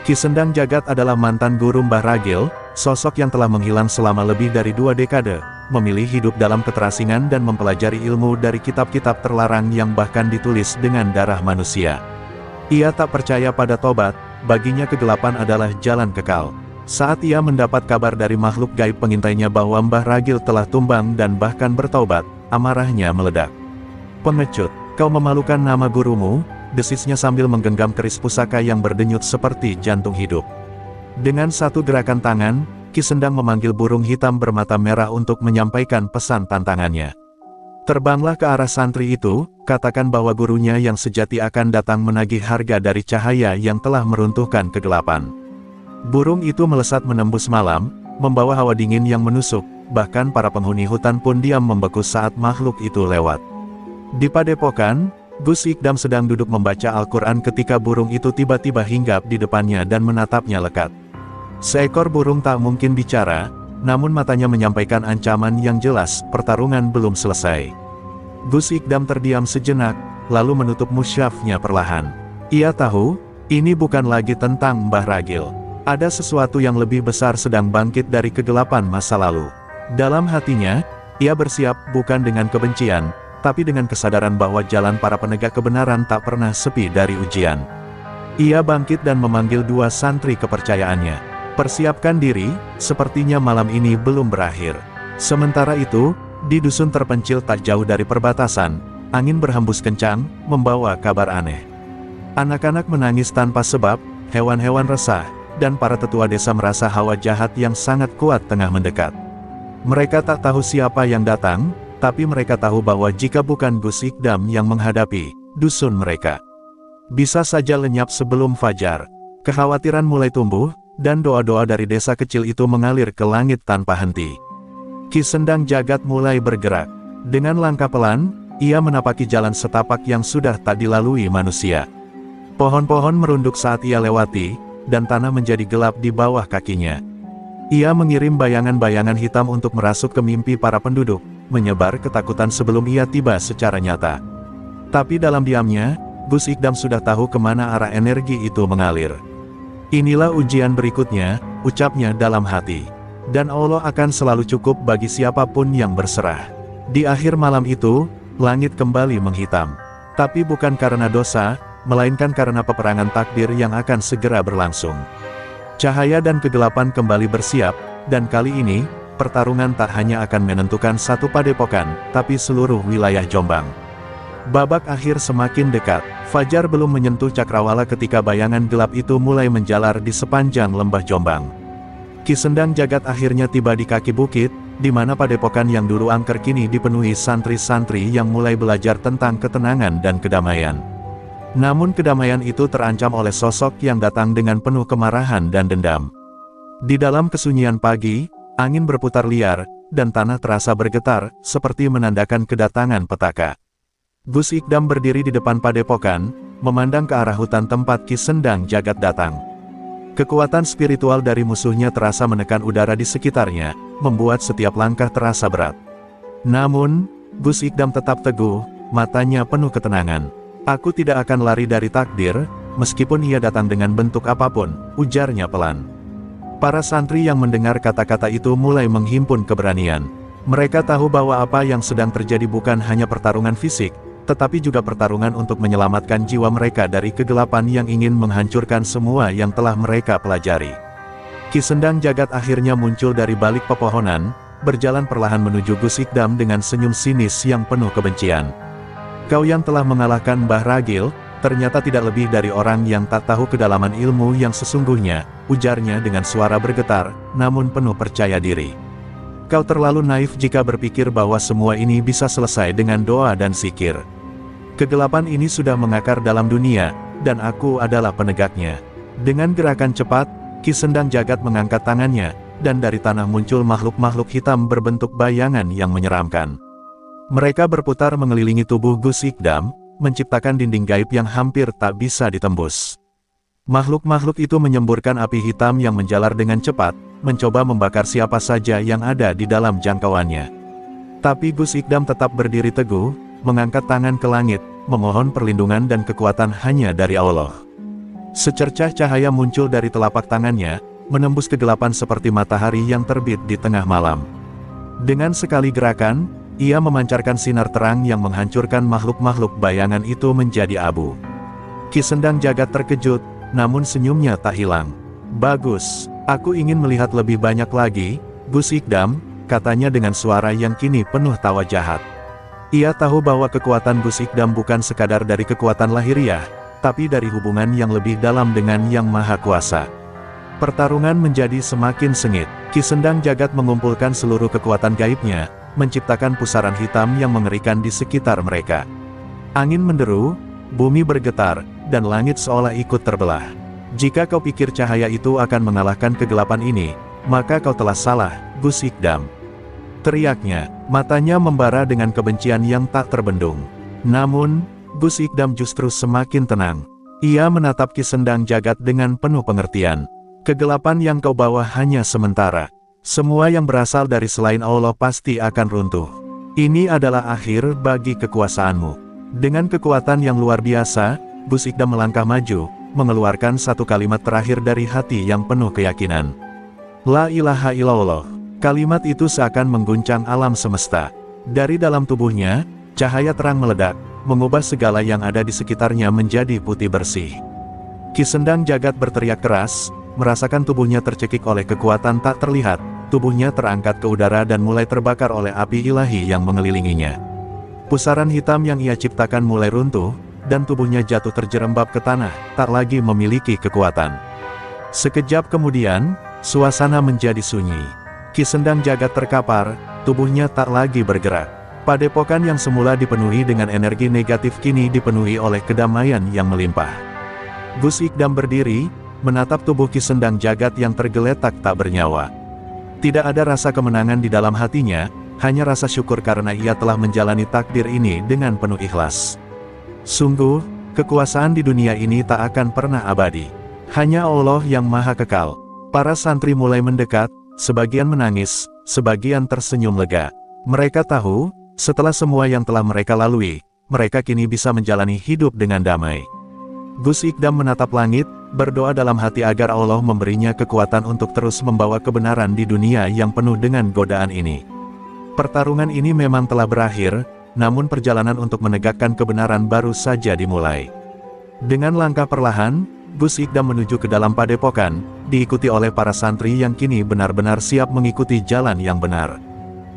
Ki Sendang Jagat adalah mantan guru Mbah Ragil, sosok yang telah menghilang selama lebih dari 2 dekade, memilih hidup dalam keterasingan dan mempelajari ilmu dari kitab-kitab terlarang yang bahkan ditulis dengan darah manusia. Ia tak percaya pada tobat, baginya kegelapan adalah jalan kekal. Saat ia mendapat kabar dari makhluk gaib pengintainya bahwa Mbah Ragil telah tumbang dan bahkan bertaubat, amarahnya meledak. "Pengecut, kau memalukan nama gurumu," desisnya sambil menggenggam keris pusaka yang berdenyut seperti jantung hidup. Dengan satu gerakan tangan, Ki Sendang memanggil burung hitam bermata merah untuk menyampaikan pesan tantangannya. "Terbanglah ke arah santri itu, katakan bahwa gurunya yang sejati akan datang menagih harga dari cahaya yang telah meruntuhkan kegelapan." Burung itu melesat menembus malam, membawa hawa dingin yang menusuk, bahkan para penghuni hutan pun diam membeku saat makhluk itu lewat. Di padepokan, Gus Ikdam sedang duduk membaca Al-Quran ketika burung itu tiba-tiba hinggap di depannya dan menatapnya lekat. Seekor burung tak mungkin bicara, namun matanya menyampaikan ancaman yang jelas, pertarungan belum selesai. Gus Ikdam terdiam sejenak, lalu menutup musyafnya perlahan. Ia tahu, ini bukan lagi tentang Mbah Ragil. Ada sesuatu yang lebih besar sedang bangkit dari kegelapan masa lalu. Dalam hatinya, ia bersiap bukan dengan kebencian, tapi dengan kesadaran bahwa jalan para penegak kebenaran tak pernah sepi dari ujian. Ia bangkit dan memanggil 2 santri kepercayaannya. "Persiapkan diri, sepertinya malam ini belum berakhir." Sementara itu, di dusun terpencil tak jauh dari perbatasan, angin berhembus kencang, membawa kabar aneh. Anak-anak menangis tanpa sebab, hewan-hewan resah, dan para tetua desa merasa hawa jahat yang sangat kuat tengah mendekat. Mereka tak tahu siapa yang datang, tapi mereka tahu bahwa jika bukan Gus Ikdam yang menghadapi, dusun mereka bisa saja lenyap sebelum fajar. Kekhawatiran mulai tumbuh, dan doa-doa dari desa kecil itu mengalir ke langit tanpa henti. Ki Sendang Jagat mulai bergerak. Dengan langkah pelan, ia menapaki jalan setapak yang sudah tak dilalui manusia. Pohon-pohon merunduk saat ia lewati, dan tanah menjadi gelap di bawah kakinya. Ia mengirim bayangan-bayangan hitam untuk merasuk ke mimpi para penduduk, menyebar ketakutan sebelum ia tiba secara nyata. Tapi dalam diamnya, Gus Ikdam sudah tahu kemana arah energi itu mengalir. "Inilah ujian berikutnya," ucapnya dalam hati. "Dan Allah akan selalu cukup bagi siapapun yang berserah." Di akhir malam itu, langit kembali menghitam. Tapi bukan karena dosa, melainkan karena peperangan takdir yang akan segera berlangsung. Cahaya dan kegelapan kembali bersiap, dan kali ini, pertarungan tak hanya akan menentukan satu padepokan, tapi seluruh wilayah Jombang. Babak akhir semakin dekat. Fajar belum menyentuh cakrawala ketika bayangan gelap itu mulai menjalar di sepanjang lembah Jombang. Ki Sendang Jagat akhirnya tiba di kaki bukit, di mana padepokan yang dulu angker kini dipenuhi santri-santri yang mulai belajar tentang ketenangan dan kedamaian. Namun kedamaian itu terancam oleh sosok yang datang dengan penuh kemarahan dan dendam. Di dalam kesunyian pagi, angin berputar liar, dan tanah terasa bergetar, seperti menandakan kedatangan petaka. Gus Ikdam berdiri di depan padepokan, memandang ke arah hutan tempat Ki Sendang Jagat datang. Kekuatan spiritual dari musuhnya terasa menekan udara di sekitarnya, membuat setiap langkah terasa berat. Namun, Gus Ikdam tetap teguh, matanya penuh ketenangan. "Aku tidak akan lari dari takdir, meskipun ia datang dengan bentuk apapun," ujarnya pelan. Para santri yang mendengar kata-kata itu mulai menghimpun keberanian. Mereka tahu bahwa apa yang sedang terjadi bukan hanya pertarungan fisik, tetapi juga pertarungan untuk menyelamatkan jiwa mereka dari kegelapan yang ingin menghancurkan semua yang telah mereka pelajari. Ki Sendang Jagat akhirnya muncul dari balik pepohonan, berjalan perlahan menuju Gus Ikdam dengan senyum sinis yang penuh kebencian. "Kau yang telah mengalahkan Mbah Ragil, ternyata tidak lebih dari orang yang tak tahu kedalaman ilmu yang sesungguhnya," ujarnya dengan suara bergetar, namun penuh percaya diri. "Kau terlalu naif jika berpikir bahwa semua ini bisa selesai dengan doa dan zikir. Kegelapan ini sudah mengakar dalam dunia, dan aku adalah penegaknya." Dengan gerakan cepat, Ki Sendang Jagat mengangkat tangannya, dan dari tanah muncul makhluk-makhluk hitam berbentuk bayangan yang menyeramkan. Mereka berputar mengelilingi tubuh Gus Ikdam, menciptakan dinding gaib yang hampir tak bisa ditembus. Makhluk-makhluk itu menyemburkan api hitam yang menjalar dengan cepat, mencoba membakar siapa saja yang ada di dalam jangkauannya. Tapi Gus Ikdam tetap berdiri teguh, mengangkat tangan ke langit, memohon perlindungan dan kekuatan hanya dari Allah. Secercah cahaya muncul dari telapak tangannya, menembus kegelapan seperti matahari yang terbit di tengah malam. Dengan sekali gerakan, ia memancarkan sinar terang yang menghancurkan makhluk-makhluk bayangan itu menjadi abu. Ki Sendang Jagat terkejut, namun senyumnya tak hilang. "Bagus, aku ingin melihat lebih banyak lagi, Gus Ikdam," katanya dengan suara yang kini penuh tawa jahat. Ia tahu bahwa kekuatan Gus Ikdam bukan sekadar dari kekuatan lahiriah, tapi dari hubungan yang lebih dalam dengan Yang Maha Kuasa. Pertarungan menjadi semakin sengit. Ki Sendang Jagat mengumpulkan seluruh kekuatan gaibnya, menciptakan pusaran hitam yang mengerikan di sekitar mereka. Angin menderu, bumi bergetar, dan langit seolah ikut terbelah. "Jika kau pikir cahaya itu akan mengalahkan kegelapan ini, maka kau telah salah, Gus Ikdam," teriaknya, matanya membara dengan kebencian yang tak terbendung. Namun, Gus Ikdam justru semakin tenang. Ia menatap Ki Sendang Jagat dengan penuh pengertian. "Kegelapan yang kau bawa hanya sementara. Semua yang berasal dari selain Allah pasti akan runtuh. Ini adalah akhir bagi kekuasaanmu." Dengan kekuatan yang luar biasa, Gus Ikdam melangkah maju, mengeluarkan satu kalimat terakhir dari hati yang penuh keyakinan. "La ilaha illallah." Kalimat itu seakan mengguncang alam semesta. Dari dalam tubuhnya, cahaya terang meledak, mengubah segala yang ada di sekitarnya menjadi putih bersih. Ki Sendang Jagat berteriak keras, merasakan tubuhnya tercekik oleh kekuatan tak terlihat, tubuhnya terangkat ke udara dan mulai terbakar oleh api ilahi yang mengelilinginya. Pusaran hitam yang ia ciptakan mulai runtuh, dan tubuhnya jatuh terjerembab ke tanah, tak lagi memiliki kekuatan. Sekejap kemudian, suasana menjadi sunyi. Ki Sendang Jagat terkapar, tubuhnya tak lagi bergerak. Padepokan yang semula dipenuhi dengan energi negatif kini dipenuhi oleh kedamaian yang melimpah. Gus Ikdam berdiri, menatap tubuh Ki Sendang Jagat yang tergeletak tak bernyawa. Tidak ada rasa kemenangan di dalam hatinya, hanya rasa syukur karena ia telah menjalani takdir ini dengan penuh ikhlas. Sungguh, kekuasaan di dunia ini tak akan pernah abadi. Hanya Allah yang Maha Kekal. Para santri mulai mendekat, sebagian menangis, sebagian tersenyum lega. Mereka tahu, setelah semua yang telah mereka lalui, mereka kini bisa menjalani hidup dengan damai. Gus Ikdam menatap langit, berdoa dalam hati agar Allah memberinya kekuatan untuk terus membawa kebenaran di dunia yang penuh dengan godaan ini. Pertarungan ini memang telah berakhir, namun perjalanan untuk menegakkan kebenaran baru saja dimulai. Dengan langkah perlahan, Gus Ikdam menuju ke dalam padepokan, diikuti oleh para santri yang kini benar-benar siap mengikuti jalan yang benar.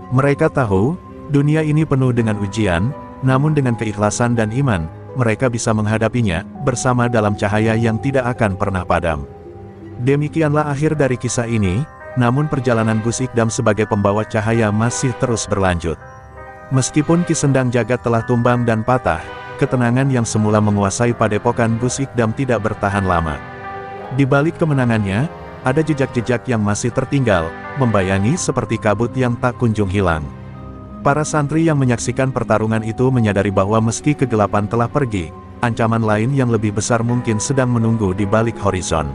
Mereka tahu, dunia ini penuh dengan ujian, namun dengan keikhlasan dan iman, mereka bisa menghadapinya, bersama dalam cahaya yang tidak akan pernah padam. Demikianlah akhir dari kisah ini. Namun perjalanan Gus Ikdam sebagai pembawa cahaya masih terus berlanjut. Meskipun Ki Sendang Jagat telah tumbang dan patah, ketenangan yang semula menguasai padepokan Gus Ikdam tidak bertahan lama. Di balik kemenangannya, ada jejak-jejak yang masih tertinggal, membayangi seperti kabut yang tak kunjung hilang. Para santri yang menyaksikan pertarungan itu menyadari bahwa meski kegelapan telah pergi, ancaman lain yang lebih besar mungkin sedang menunggu di balik horizon.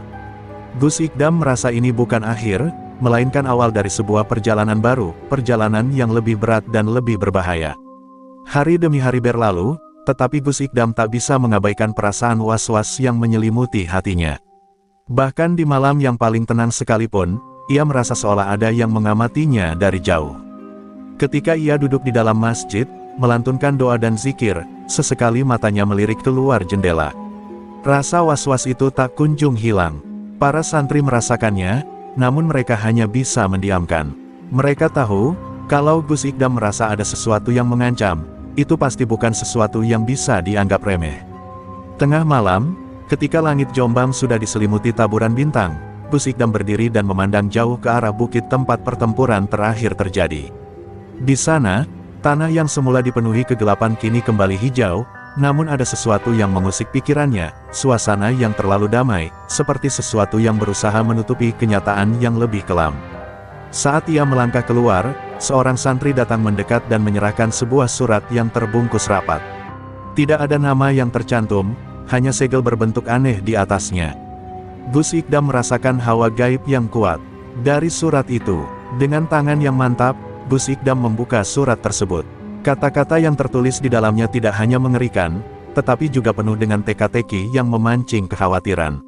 Gus Ikdam merasa ini bukan akhir, melainkan awal dari sebuah perjalanan baru, perjalanan yang lebih berat dan lebih berbahaya. Hari demi hari berlalu, tetapi Gus Ikdam tak bisa mengabaikan perasaan was-was yang menyelimuti hatinya. Bahkan di malam yang paling tenang sekalipun, ia merasa seolah ada yang mengamatinya dari jauh. Ketika ia duduk di dalam masjid, melantunkan doa dan zikir, sesekali matanya melirik keluar jendela. Rasa was-was itu tak kunjung hilang. Para santri merasakannya, namun mereka hanya bisa mendiamkan. Mereka tahu, kalau Gus Ikdam merasa ada sesuatu yang mengancam, itu pasti bukan sesuatu yang bisa dianggap remeh. Tengah malam, ketika langit jombang sudah diselimuti taburan bintang, Gus Ikdam berdiri dan memandang jauh ke arah bukit tempat pertempuran terakhir terjadi. Di sana, tanah yang semula dipenuhi kegelapan kini kembali hijau, namun ada sesuatu yang mengusik pikirannya, suasana yang terlalu damai, seperti sesuatu yang berusaha menutupi kenyataan yang lebih kelam. Saat ia melangkah keluar, seorang santri datang mendekat dan menyerahkan sebuah surat yang terbungkus rapat. Tidak ada nama yang tercantum, hanya segel berbentuk aneh di atasnya. Gus Ikdam merasakan hawa gaib yang kuat. Dari surat itu, dengan tangan yang mantap, Gus Ikdam membuka surat tersebut. Kata-kata yang tertulis di dalamnya tidak hanya mengerikan, tetapi juga penuh dengan teka-teki yang memancing kekhawatiran.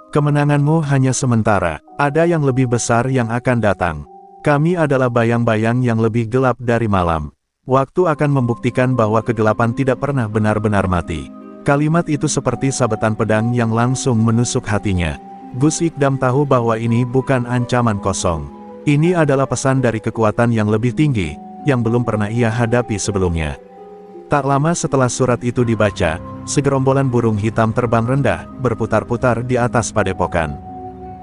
Kemenanganmu hanya sementara, ada yang lebih besar yang akan datang. Kami adalah bayang-bayang yang lebih gelap dari malam. Waktu akan membuktikan bahwa kegelapan tidak pernah benar-benar mati. Kalimat itu seperti sabetan pedang yang langsung menusuk hatinya. Gus Ikdam tahu bahwa ini bukan ancaman kosong. Ini adalah pesan dari kekuatan yang lebih tinggi, yang belum pernah ia hadapi sebelumnya. Tak lama setelah surat itu dibaca, segerombolan burung hitam terbang rendah, berputar-putar di atas padepokan.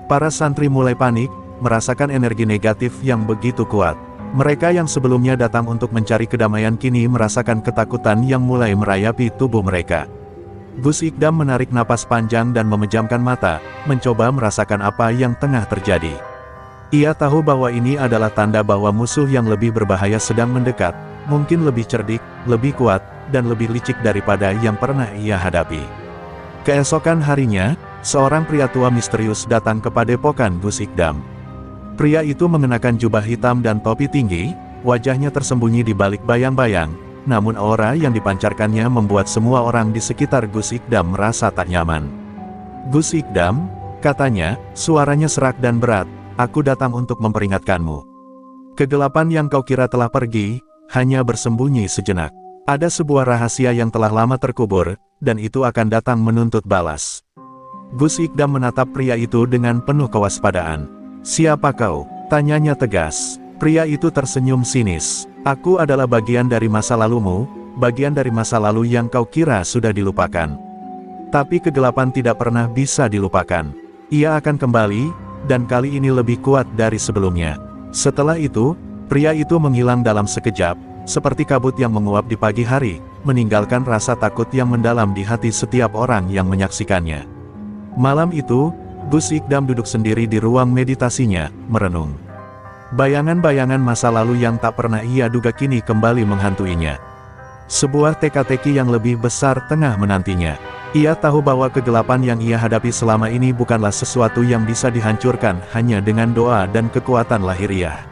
Para santri mulai panik, merasakan energi negatif yang begitu kuat. Mereka yang sebelumnya datang untuk mencari kedamaian kini merasakan ketakutan yang mulai merayapi tubuh mereka. Gus Ikdam menarik napas panjang dan memejamkan mata, mencoba merasakan apa yang tengah terjadi. Ia tahu bahwa ini adalah tanda bahwa musuh yang lebih berbahaya sedang mendekat, mungkin lebih cerdik, lebih kuat, dan lebih licik daripada yang pernah ia hadapi. Keesokan harinya, seorang pria tua misterius datang ke padepokan Gus Ikdam. Pria itu mengenakan jubah hitam dan topi tinggi, wajahnya tersembunyi di balik bayang-bayang, namun aura yang dipancarkannya membuat semua orang di sekitar Gus Ikdam merasa tak nyaman. Gus Ikdam, katanya, suaranya serak dan berat, aku datang untuk memperingatkanmu. Kegelapan yang kau kira telah pergi, hanya bersembunyi sejenak. Ada sebuah rahasia yang telah lama terkubur, dan itu akan datang menuntut balas. Gus Ikdam menatap pria itu dengan penuh kewaspadaan. Siapa kau? Tanyanya tegas. Pria itu tersenyum sinis. Aku adalah bagian dari masa lalumu, bagian dari masa lalu yang kau kira sudah dilupakan. Tapi kegelapan tidak pernah bisa dilupakan. Ia akan kembali, dan kali ini lebih kuat dari sebelumnya. Setelah itu, pria itu menghilang dalam sekejap, seperti kabut yang menguap di pagi hari, meninggalkan rasa takut yang mendalam di hati setiap orang yang menyaksikannya. Malam itu, Gus Ikdam duduk sendiri di ruang meditasinya, merenung. Bayangan-bayangan masa lalu yang tak pernah ia duga kini kembali menghantuinya. Sebuah teka-teki yang lebih besar tengah menantinya. Ia tahu bahwa kegelapan yang ia hadapi selama ini bukanlah sesuatu yang bisa dihancurkan hanya dengan doa dan kekuatan lahiriah.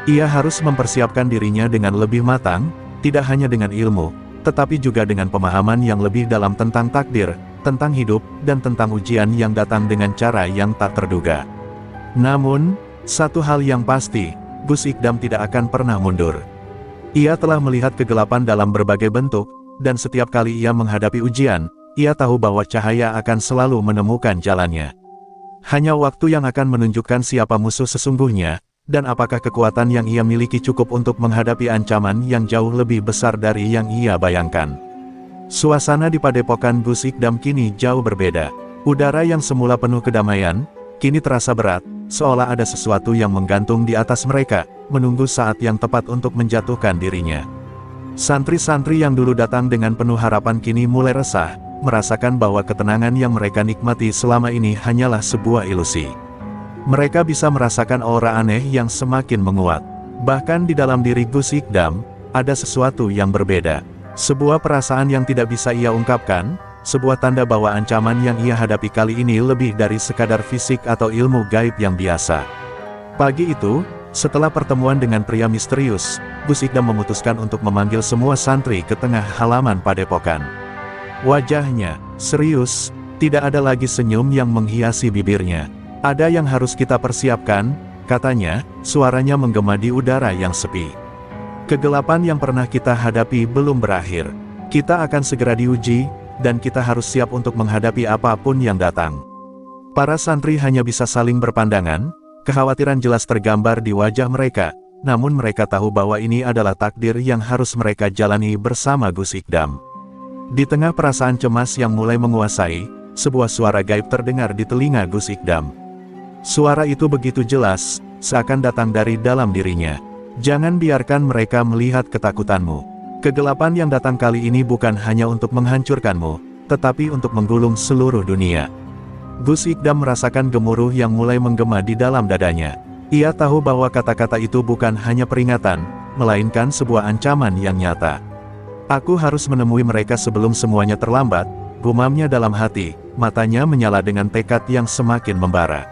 Ia harus mempersiapkan dirinya dengan lebih matang, tidak hanya dengan ilmu, tetapi juga dengan pemahaman yang lebih dalam tentang takdir, tentang hidup, dan tentang ujian yang datang dengan cara yang tak terduga. Namun, satu hal yang pasti, Gus Ikdam tidak akan pernah mundur. Ia telah melihat kegelapan dalam berbagai bentuk, dan setiap kali ia menghadapi ujian, ia tahu bahwa cahaya akan selalu menemukan jalannya. Hanya waktu yang akan menunjukkan siapa musuh sesungguhnya, dan apakah kekuatan yang ia miliki cukup untuk menghadapi ancaman yang jauh lebih besar dari yang ia bayangkan. Suasana di padepokan Gus Ikdam kini jauh berbeda. Udara yang semula penuh kedamaian, kini terasa berat, seolah ada sesuatu yang menggantung di atas mereka, menunggu saat yang tepat untuk menjatuhkan dirinya. Santri-santri yang dulu datang dengan penuh harapan kini mulai resah, merasakan bahwa ketenangan yang mereka nikmati selama ini hanyalah sebuah ilusi. Mereka bisa merasakan aura aneh yang semakin menguat. Bahkan di dalam diri Gus Ikdam, ada sesuatu yang berbeda. Sebuah perasaan yang tidak bisa ia ungkapkan, sebuah tanda bahwa ancaman yang ia hadapi kali ini lebih dari sekadar fisik atau ilmu gaib yang biasa. Pagi itu, setelah pertemuan dengan pria misterius, Gus Ikdam memutuskan untuk memanggil semua santri ke tengah halaman padepokan. Wajahnya serius, tidak ada lagi senyum yang menghiasi bibirnya. Ada yang harus kita persiapkan, katanya, suaranya menggema di udara yang sepi. Kegelapan yang pernah kita hadapi belum berakhir. Kita akan segera diuji, dan kita harus siap untuk menghadapi apapun yang datang. Para santri hanya bisa saling berpandangan, kekhawatiran jelas tergambar di wajah mereka, namun mereka tahu bahwa ini adalah takdir yang harus mereka jalani bersama Gus Ikdam. Di tengah perasaan cemas yang mulai menguasai, sebuah suara gaib terdengar di telinga Gus Ikdam. Suara itu begitu jelas, seakan datang dari dalam dirinya. Jangan biarkan mereka melihat ketakutanmu. Kegelapan yang datang kali ini bukan hanya untuk menghancurkanmu, tetapi untuk menggulung seluruh dunia. Gus Ikdam merasakan gemuruh yang mulai menggema di dalam dadanya. Ia tahu bahwa kata-kata itu bukan hanya peringatan, melainkan sebuah ancaman yang nyata. Aku harus menemui mereka sebelum semuanya terlambat, gumamnya dalam hati, matanya menyala dengan tekad yang semakin membara.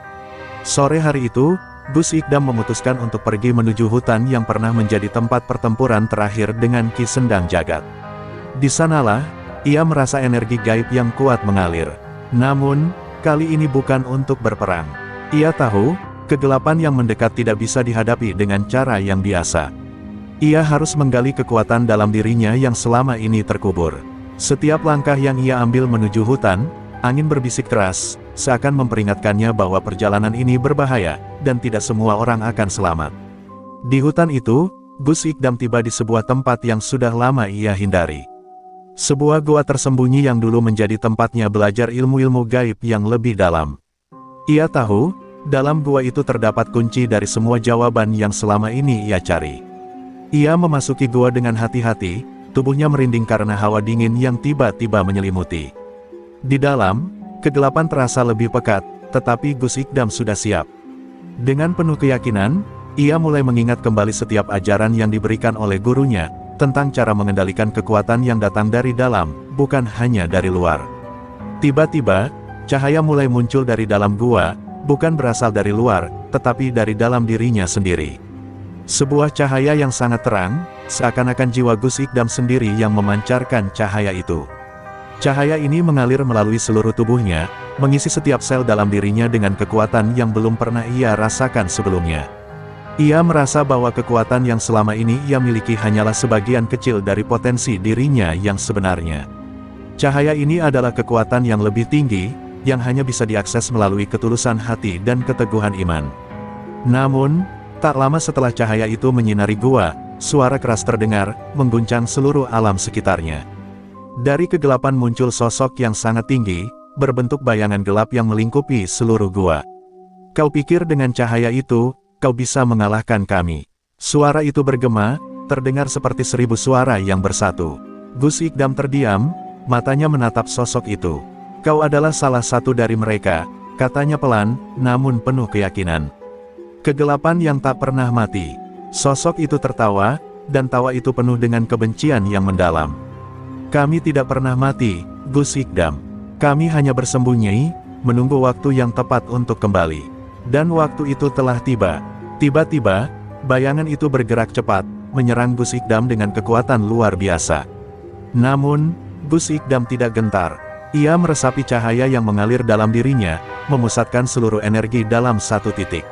Sore hari itu, Gus Ikdam memutuskan untuk pergi menuju hutan yang pernah menjadi tempat pertempuran terakhir dengan Ki Sendang Jagat. Di sanalah, ia merasa energi gaib yang kuat mengalir. Namun, kali ini bukan untuk berperang. Ia tahu, kegelapan yang mendekat tidak bisa dihadapi dengan cara yang biasa. Ia harus menggali kekuatan dalam dirinya yang selama ini terkubur. Setiap langkah yang ia ambil menuju hutan, angin berbisik keras, seakan memperingatkannya bahwa perjalanan ini berbahaya, dan tidak semua orang akan selamat. Di hutan itu, Gus Ikdam tiba di sebuah tempat yang sudah lama ia hindari. Sebuah gua tersembunyi yang dulu menjadi tempatnya belajar ilmu-ilmu gaib yang lebih dalam. Ia tahu, dalam gua itu terdapat kunci dari semua jawaban yang selama ini ia cari. Ia memasuki gua dengan hati-hati, tubuhnya merinding karena hawa dingin yang tiba-tiba menyelimuti. Di dalam, kegelapan terasa lebih pekat, tetapi Gus Ikdam sudah siap. Dengan penuh keyakinan, ia mulai mengingat kembali setiap ajaran yang diberikan oleh gurunya, tentang cara mengendalikan kekuatan yang datang dari dalam, bukan hanya dari luar. Tiba-tiba, cahaya mulai muncul dari dalam gua, bukan berasal dari luar, tetapi dari dalam dirinya sendiri. Sebuah cahaya yang sangat terang, seakan-akan jiwa Gus Ikdam sendiri yang memancarkan cahaya itu. Cahaya ini mengalir melalui seluruh tubuhnya, mengisi setiap sel dalam dirinya dengan kekuatan yang belum pernah ia rasakan sebelumnya. Ia merasa bahwa kekuatan yang selama ini ia miliki hanyalah sebagian kecil dari potensi dirinya yang sebenarnya. Cahaya ini adalah kekuatan yang lebih tinggi, yang hanya bisa diakses melalui ketulusan hati dan keteguhan iman. Namun, tak lama setelah cahaya itu menyinari gua, suara keras terdengar, mengguncang seluruh alam sekitarnya. Dari kegelapan muncul sosok yang sangat tinggi, berbentuk bayangan gelap yang melingkupi seluruh gua. Kau pikir dengan cahaya itu, kau bisa mengalahkan kami? Suara itu bergema, terdengar seperti 1000 suara yang bersatu. Gus Ikdam terdiam, matanya menatap sosok itu. Kau adalah salah satu dari mereka, katanya pelan, namun penuh keyakinan. Kegelapan yang tak pernah mati. Sosok itu tertawa, dan tawa itu penuh dengan kebencian yang mendalam. Kami tidak pernah mati, Gus Ikdam. Kami hanya bersembunyi, menunggu waktu yang tepat untuk kembali. Dan waktu itu telah tiba. Tiba-tiba, bayangan itu bergerak cepat, menyerang Gus Ikdam dengan kekuatan luar biasa. Namun, Gus Ikdam tidak gentar. Ia meresapi cahaya yang mengalir dalam dirinya, memusatkan seluruh energi dalam satu titik.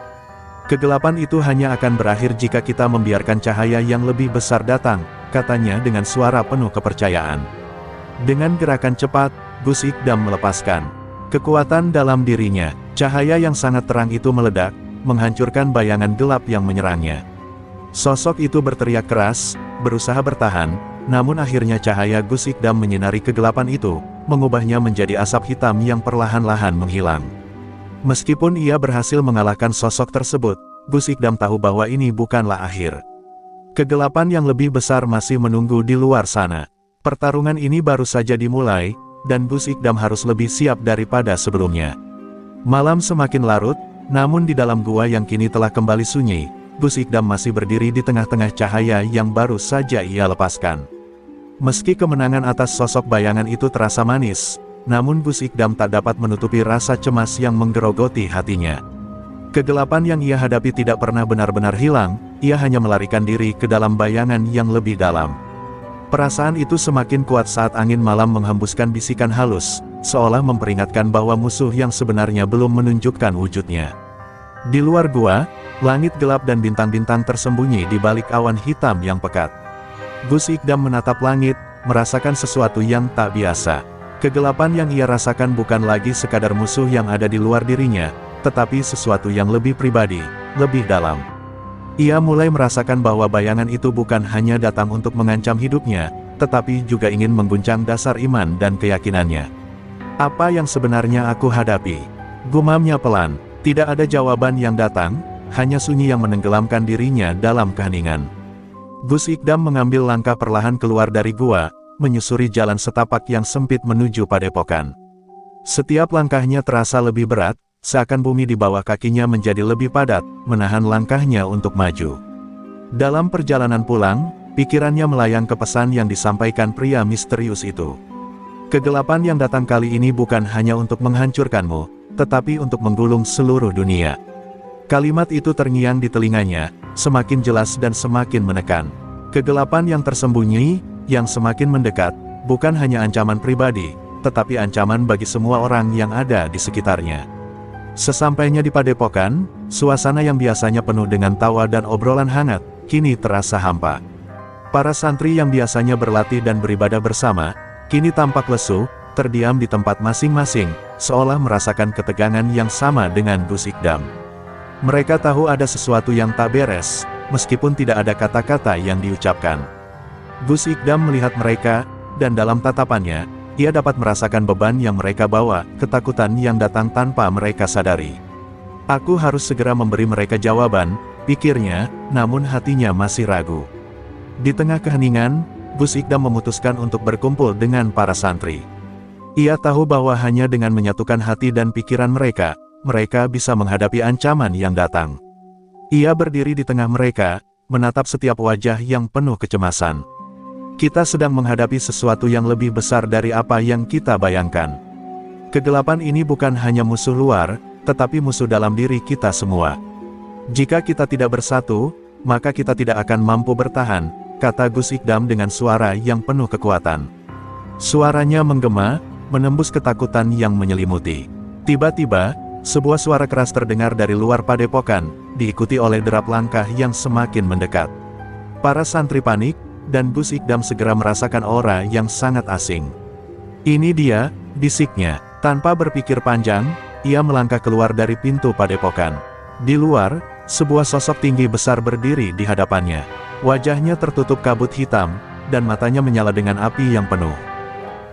Kegelapan itu hanya akan berakhir jika kita membiarkan cahaya yang lebih besar datang, katanya dengan suara penuh kepercayaan. Dengan gerakan cepat, Gus Ikdam melepaskan kekuatan dalam dirinya. Cahaya yang sangat terang itu meledak, menghancurkan bayangan gelap yang menyerangnya. Sosok itu berteriak keras, berusaha bertahan, namun akhirnya cahaya Gus Ikdam menyinari kegelapan itu, mengubahnya menjadi asap hitam yang perlahan-lahan menghilang. Meskipun ia berhasil mengalahkan sosok tersebut, Gus Ikdam tahu bahwa ini bukanlah akhir. Kegelapan yang lebih besar masih menunggu di luar sana. Pertarungan ini baru saja dimulai, dan Gus Ikdam harus lebih siap daripada sebelumnya. Malam semakin larut, namun di dalam gua yang kini telah kembali sunyi, Gus Ikdam masih berdiri di tengah-tengah cahaya yang baru saja ia lepaskan. Meski kemenangan atas sosok bayangan itu terasa manis, namun Gus Ikdam tak dapat menutupi rasa cemas yang menggerogoti hatinya. Kegelapan yang ia hadapi tidak pernah benar-benar hilang, ia hanya melarikan diri ke dalam bayangan yang lebih dalam. Perasaan itu semakin kuat saat angin malam menghembuskan bisikan halus, seolah memperingatkan bahwa musuh yang sebenarnya belum menunjukkan wujudnya. Di luar gua, langit gelap dan bintang-bintang tersembunyi di balik awan hitam yang pekat. Gus Ikdam menatap langit, merasakan sesuatu yang tak biasa. Kegelapan yang ia rasakan bukan lagi sekadar musuh yang ada di luar dirinya, tetapi sesuatu yang lebih pribadi, lebih dalam. Ia mulai merasakan bahwa bayangan itu bukan hanya datang untuk mengancam hidupnya, tetapi juga ingin mengguncang dasar iman dan keyakinannya. Apa yang sebenarnya aku hadapi? Gumamnya pelan, tidak ada jawaban yang datang, hanya sunyi yang menenggelamkan dirinya dalam keheningan. Gus Ikdam mengambil langkah perlahan keluar dari gua, menyusuri jalan setapak yang sempit menuju padepokan. Setiap langkahnya terasa lebih berat, seakan bumi di bawah kakinya menjadi lebih padat, menahan langkahnya untuk maju. Dalam perjalanan pulang, pikirannya melayang ke pesan yang disampaikan pria misterius itu. Kegelapan yang datang kali ini bukan hanya untuk menghancurkanmu, tetapi untuk menggulung seluruh dunia. Kalimat itu terngiang di telinganya, semakin jelas dan semakin menekan. Kegelapan yang tersembunyi, yang semakin mendekat, bukan hanya ancaman pribadi, tetapi ancaman bagi semua orang yang ada di sekitarnya. Sesampainya di padepokan, suasana yang biasanya penuh dengan tawa dan obrolan hangat, kini terasa hampa. Para santri yang biasanya berlatih dan beribadah bersama, kini tampak lesu, terdiam di tempat masing-masing, seolah merasakan ketegangan yang sama dengan Gus Ikdam. Mereka tahu ada sesuatu yang tak beres, meskipun tidak ada kata-kata yang diucapkan. Gus Ikdam melihat mereka, dan dalam tatapannya, ia dapat merasakan beban yang mereka bawa, ketakutan yang datang tanpa mereka sadari. Aku harus segera memberi mereka jawaban, pikirnya, namun hatinya masih ragu. Di tengah keheningan, Gus Ikdam memutuskan untuk berkumpul dengan para santri. Ia tahu bahwa hanya dengan menyatukan hati dan pikiran mereka bisa menghadapi ancaman yang datang. Ia berdiri di tengah mereka, menatap setiap wajah yang penuh kecemasan. Kita sedang menghadapi sesuatu yang lebih besar dari apa yang kita bayangkan. Kegelapan ini bukan hanya musuh luar, tetapi musuh dalam diri kita semua. Jika kita tidak bersatu, maka kita tidak akan mampu bertahan, kata Gus Ikdam dengan suara yang penuh kekuatan. Suaranya menggema, menembus ketakutan yang menyelimuti. Tiba-tiba, sebuah suara keras terdengar dari luar padepokan, diikuti oleh derap langkah yang semakin mendekat. Para santri panik, dan Gus Ikdam segera merasakan aura yang sangat asing. "Ini dia," bisiknya. Tanpa berpikir panjang, ia melangkah keluar dari pintu padepokan. Di luar, sebuah sosok tinggi besar berdiri di hadapannya. Wajahnya tertutup kabut hitam, dan matanya menyala dengan api yang penuh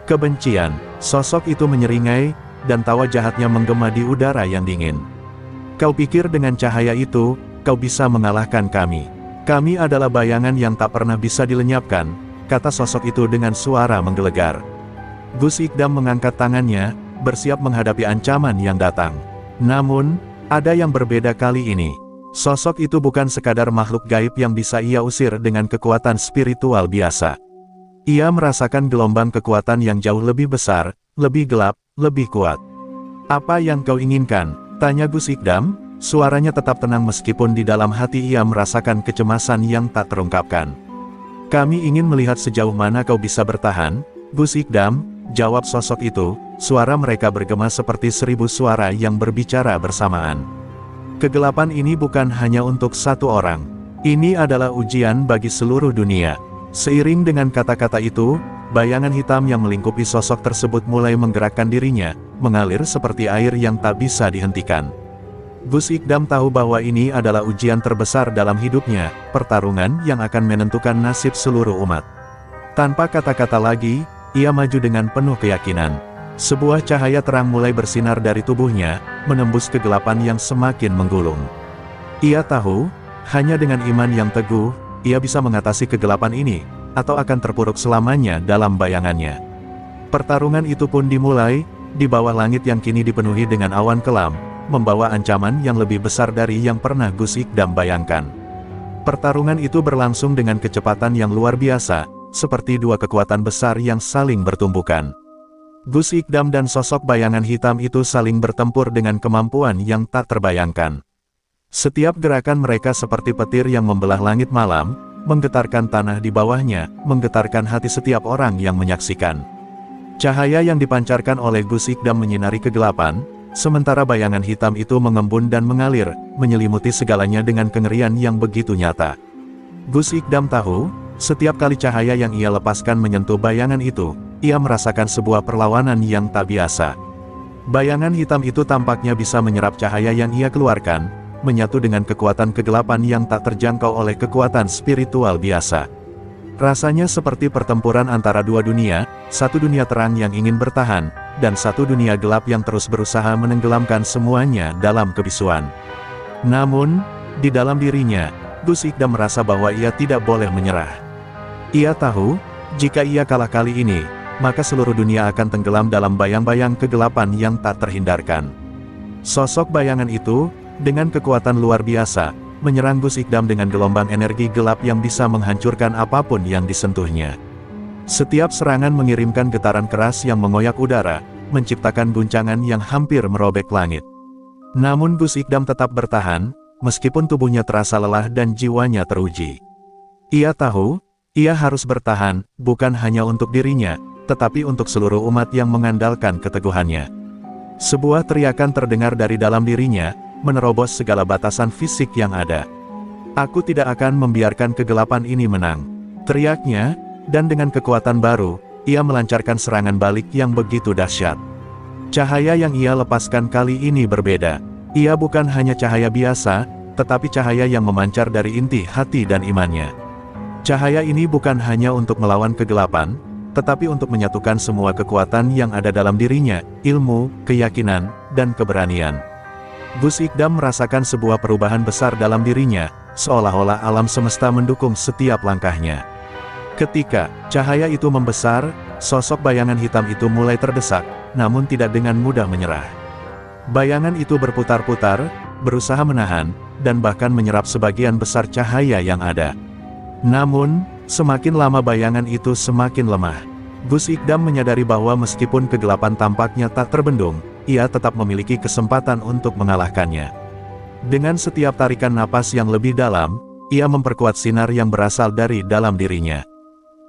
kebencian. Sosok itu menyeringai, dan tawa jahatnya menggema di udara yang dingin. "Kau pikir dengan cahaya itu, kau bisa mengalahkan kami? Kami adalah bayangan yang tak pernah bisa dilenyapkan," kata sosok itu dengan suara menggelegar. Gus Ikdam mengangkat tangannya, bersiap menghadapi ancaman yang datang. Namun, ada yang berbeda kali ini. Sosok itu bukan sekadar makhluk gaib yang bisa ia usir dengan kekuatan spiritual biasa. Ia merasakan gelombang kekuatan yang jauh lebih besar, lebih gelap, lebih kuat. "Apa yang kau inginkan?" tanya Gus Ikdam, suaranya tetap tenang meskipun di dalam hati ia merasakan kecemasan yang tak terungkapkan. "Kami ingin melihat sejauh mana kau bisa bertahan, Gus Ikdam," jawab sosok itu, suara mereka bergema seperti 1000 suara yang berbicara bersamaan. Kegelapan ini bukan hanya untuk satu orang. Ini adalah ujian bagi seluruh dunia. Seiring dengan kata-kata itu, bayangan hitam yang melingkupi sosok tersebut mulai menggerakkan dirinya, mengalir seperti air yang tak bisa dihentikan. Gus Ikdam tahu bahwa ini adalah ujian terbesar dalam hidupnya, pertarungan yang akan menentukan nasib seluruh umat. Tanpa kata-kata lagi, ia maju dengan penuh keyakinan. Sebuah cahaya terang mulai bersinar dari tubuhnya, menembus kegelapan yang semakin menggulung. Ia tahu, hanya dengan iman yang teguh, ia bisa mengatasi kegelapan ini, atau akan terpuruk selamanya dalam bayangannya. Pertarungan itu pun dimulai, di bawah langit yang kini dipenuhi dengan awan kelam, membawa ancaman yang lebih besar dari yang pernah Gus Ikdam bayangkan. Pertarungan itu berlangsung dengan kecepatan yang luar biasa, seperti dua kekuatan besar yang saling bertumbukan. Gus Ikdam dan sosok bayangan hitam itu saling bertempur dengan kemampuan yang tak terbayangkan. Setiap gerakan mereka seperti petir yang membelah langit malam, menggetarkan tanah di bawahnya, menggetarkan hati setiap orang yang menyaksikan. Cahaya yang dipancarkan oleh Gus Ikdam menyinari kegelapan, sementara bayangan hitam itu mengembun dan mengalir, menyelimuti segalanya dengan kengerian yang begitu nyata. Gus Ikdam tahu, setiap kali cahaya yang ia lepaskan menyentuh bayangan itu, ia merasakan sebuah perlawanan yang tak biasa. Bayangan hitam itu tampaknya bisa menyerap cahaya yang ia keluarkan, menyatu dengan kekuatan kegelapan yang tak terjangkau oleh kekuatan spiritual biasa. Rasanya seperti pertempuran antara dua dunia, satu dunia terang yang ingin bertahan, dan satu dunia gelap yang terus berusaha menenggelamkan semuanya dalam kebisuan. Namun, di dalam dirinya, Gus Ikdam merasa bahwa ia tidak boleh menyerah. Ia tahu, jika ia kalah kali ini, maka seluruh dunia akan tenggelam dalam bayang-bayang kegelapan yang tak terhindarkan. Sosok bayangan itu, dengan kekuatan luar biasa, menyerang Gus Ikdam dengan gelombang energi gelap yang bisa menghancurkan apapun yang disentuhnya. Setiap serangan mengirimkan getaran keras yang mengoyak udara, menciptakan guncangan yang hampir merobek langit. Namun Gus Ikdam tetap bertahan, meskipun tubuhnya terasa lelah dan jiwanya teruji. Ia tahu, ia harus bertahan, bukan hanya untuk dirinya, tetapi untuk seluruh umat yang mengandalkan keteguhannya. Sebuah teriakan terdengar dari dalam dirinya, menerobos segala batasan fisik yang ada. "Aku tidak akan membiarkan kegelapan ini menang," teriaknya, dan dengan kekuatan baru, ia melancarkan serangan balik yang begitu dahsyat. Cahaya yang ia lepaskan kali ini berbeda. Ia bukan hanya cahaya biasa, tetapi cahaya yang memancar dari inti hati dan imannya. Cahaya ini bukan hanya untuk melawan kegelapan, tetapi untuk menyatukan semua kekuatan yang ada dalam dirinya, ilmu, keyakinan, dan keberanian. Gus Ikdam merasakan sebuah perubahan besar dalam dirinya, seolah-olah alam semesta mendukung setiap langkahnya. Ketika cahaya itu membesar, sosok bayangan hitam itu mulai terdesak, namun tidak dengan mudah menyerah. Bayangan itu berputar-putar, berusaha menahan, dan bahkan menyerap sebagian besar cahaya yang ada. Namun, semakin lama bayangan itu semakin lemah. Gus Ikdam menyadari bahwa meskipun kegelapan tampaknya tak terbendung, ia tetap memiliki kesempatan untuk mengalahkannya. Dengan setiap tarikan napas yang lebih dalam, ia memperkuat sinar yang berasal dari dalam dirinya.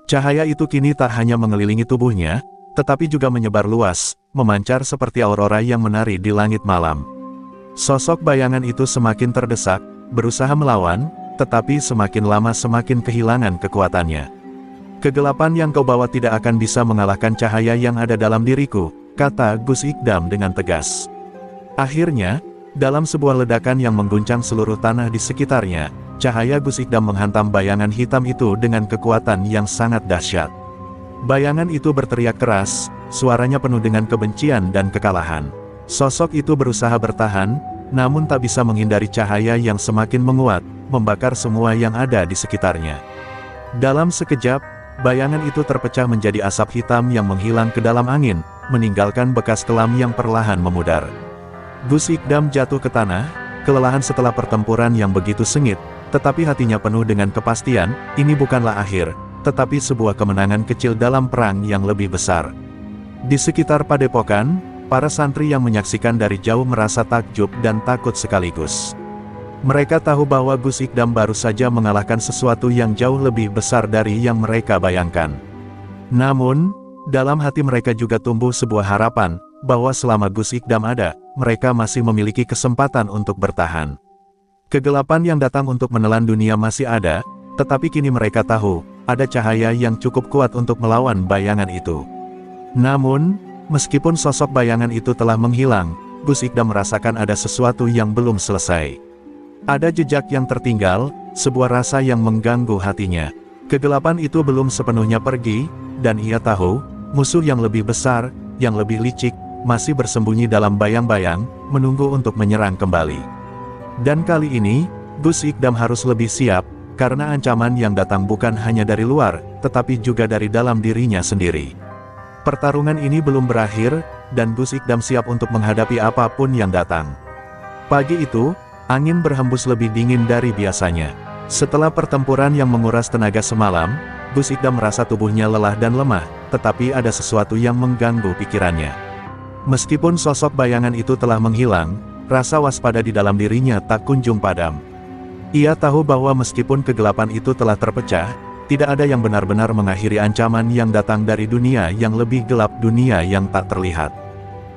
Cahaya itu kini tak hanya mengelilingi tubuhnya, tetapi juga menyebar luas, memancar seperti aurora yang menari di langit malam. Sosok bayangan itu semakin terdesak, berusaha melawan, tetapi semakin lama semakin kehilangan kekuatannya. "Kegelapan yang kau bawa tidak akan bisa mengalahkan cahaya yang ada dalam diriku," kata Gus Ikdam dengan tegas. Akhirnya, dalam sebuah ledakan yang mengguncang seluruh tanah di sekitarnya, cahaya Gus Ikdam menghantam bayangan hitam itu dengan kekuatan yang sangat dahsyat. Bayangan itu berteriak keras, suaranya penuh dengan kebencian dan kekalahan. Sosok itu berusaha bertahan, namun tak bisa menghindari cahaya yang semakin menguat, membakar semua yang ada di sekitarnya. Dalam sekejap, bayangan itu terpecah menjadi asap hitam yang menghilang ke dalam angin, meninggalkan bekas kelam yang perlahan memudar. Gus Ikdam jatuh ke tanah, kelelahan setelah pertempuran yang begitu sengit, tetapi hatinya penuh dengan kepastian, ini bukanlah akhir, tetapi sebuah kemenangan kecil dalam perang yang lebih besar. Di sekitar padepokan, para santri yang menyaksikan dari jauh merasa takjub dan takut sekaligus. Mereka tahu bahwa Gus Ikdam baru saja mengalahkan sesuatu yang jauh lebih besar dari yang mereka bayangkan. Namun, dalam hati mereka juga tumbuh sebuah harapan, bahwa selama Gus Ikdam ada, mereka masih memiliki kesempatan untuk bertahan. Kegelapan yang datang untuk menelan dunia masih ada, tetapi kini mereka tahu, ada cahaya yang cukup kuat untuk melawan bayangan itu. Namun, meskipun sosok bayangan itu telah menghilang, Gus Ikdam merasakan ada sesuatu yang belum selesai. Ada jejak yang tertinggal, sebuah rasa yang mengganggu hatinya. Kegelapan itu belum sepenuhnya pergi, dan ia tahu, musuh yang lebih besar, yang lebih licik, masih bersembunyi dalam bayang-bayang, menunggu untuk menyerang kembali. Dan kali ini, Gus Ikdam harus lebih siap, karena ancaman yang datang bukan hanya dari luar, tetapi juga dari dalam dirinya sendiri. Pertarungan ini belum berakhir, dan Gus Ikdam siap untuk menghadapi apapun yang datang. Pagi itu, angin berhembus lebih dingin dari biasanya. Setelah pertempuran yang menguras tenaga semalam, Gus Ikdam merasa tubuhnya lelah dan lemah, tetapi ada sesuatu yang mengganggu pikirannya. Meskipun sosok bayangan itu telah menghilang, rasa waspada di dalam dirinya tak kunjung padam. Ia tahu bahwa meskipun kegelapan itu telah terpecah, tidak ada yang benar-benar mengakhiri ancaman yang datang dari dunia yang lebih gelap, dunia yang tak terlihat.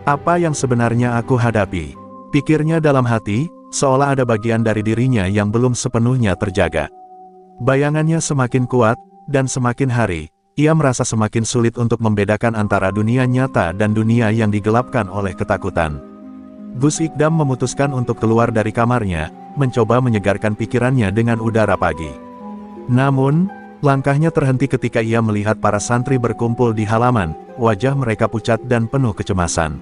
Apa yang sebenarnya aku hadapi? Pikirnya dalam hati, seolah ada bagian dari dirinya yang belum sepenuhnya terjaga. Bayangannya semakin kuat, dan semakin hari, ia merasa semakin sulit untuk membedakan antara dunia nyata dan dunia yang digelapkan oleh ketakutan. Gus Ikdam memutuskan untuk keluar dari kamarnya, mencoba menyegarkan pikirannya dengan udara pagi. Namun, langkahnya terhenti ketika ia melihat para santri berkumpul di halaman, wajah mereka pucat dan penuh kecemasan.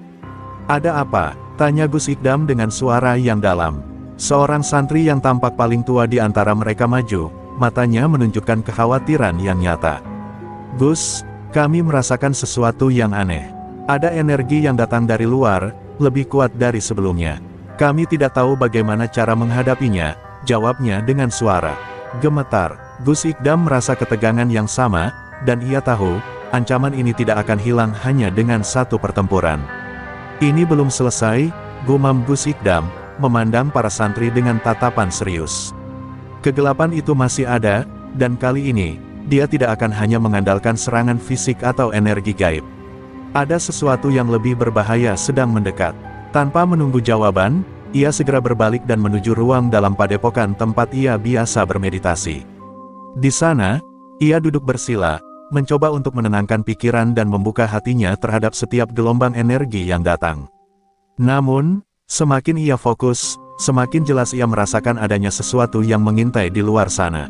"Ada apa?" tanya Gus Ikdam dengan suara yang dalam. Seorang santri yang tampak paling tua di antara mereka maju, matanya menunjukkan kekhawatiran yang nyata. "Gus, kami merasakan sesuatu yang aneh. Ada energi yang datang dari luar, lebih kuat dari sebelumnya. Kami tidak tahu bagaimana cara menghadapinya, jawabnya dengan suara gemetar. Gus Ikdam merasa ketegangan yang sama, dan ia tahu, ancaman ini tidak akan hilang hanya dengan satu pertempuran. Ini belum selesai, gumam Gus Ikdam, memandang para santri dengan tatapan serius. Kegelapan itu masih ada, dan kali ini, dia tidak akan hanya mengandalkan serangan fisik atau energi gaib. Ada sesuatu yang lebih berbahaya sedang mendekat. Tanpa menunggu jawaban, ia segera berbalik dan menuju ruang dalam padepokan tempat ia biasa bermeditasi. Di sana, ia duduk bersila, mencoba untuk menenangkan pikiran dan membuka hatinya terhadap setiap gelombang energi yang datang. Namun, semakin ia fokus, semakin jelas ia merasakan adanya sesuatu yang mengintai di luar sana.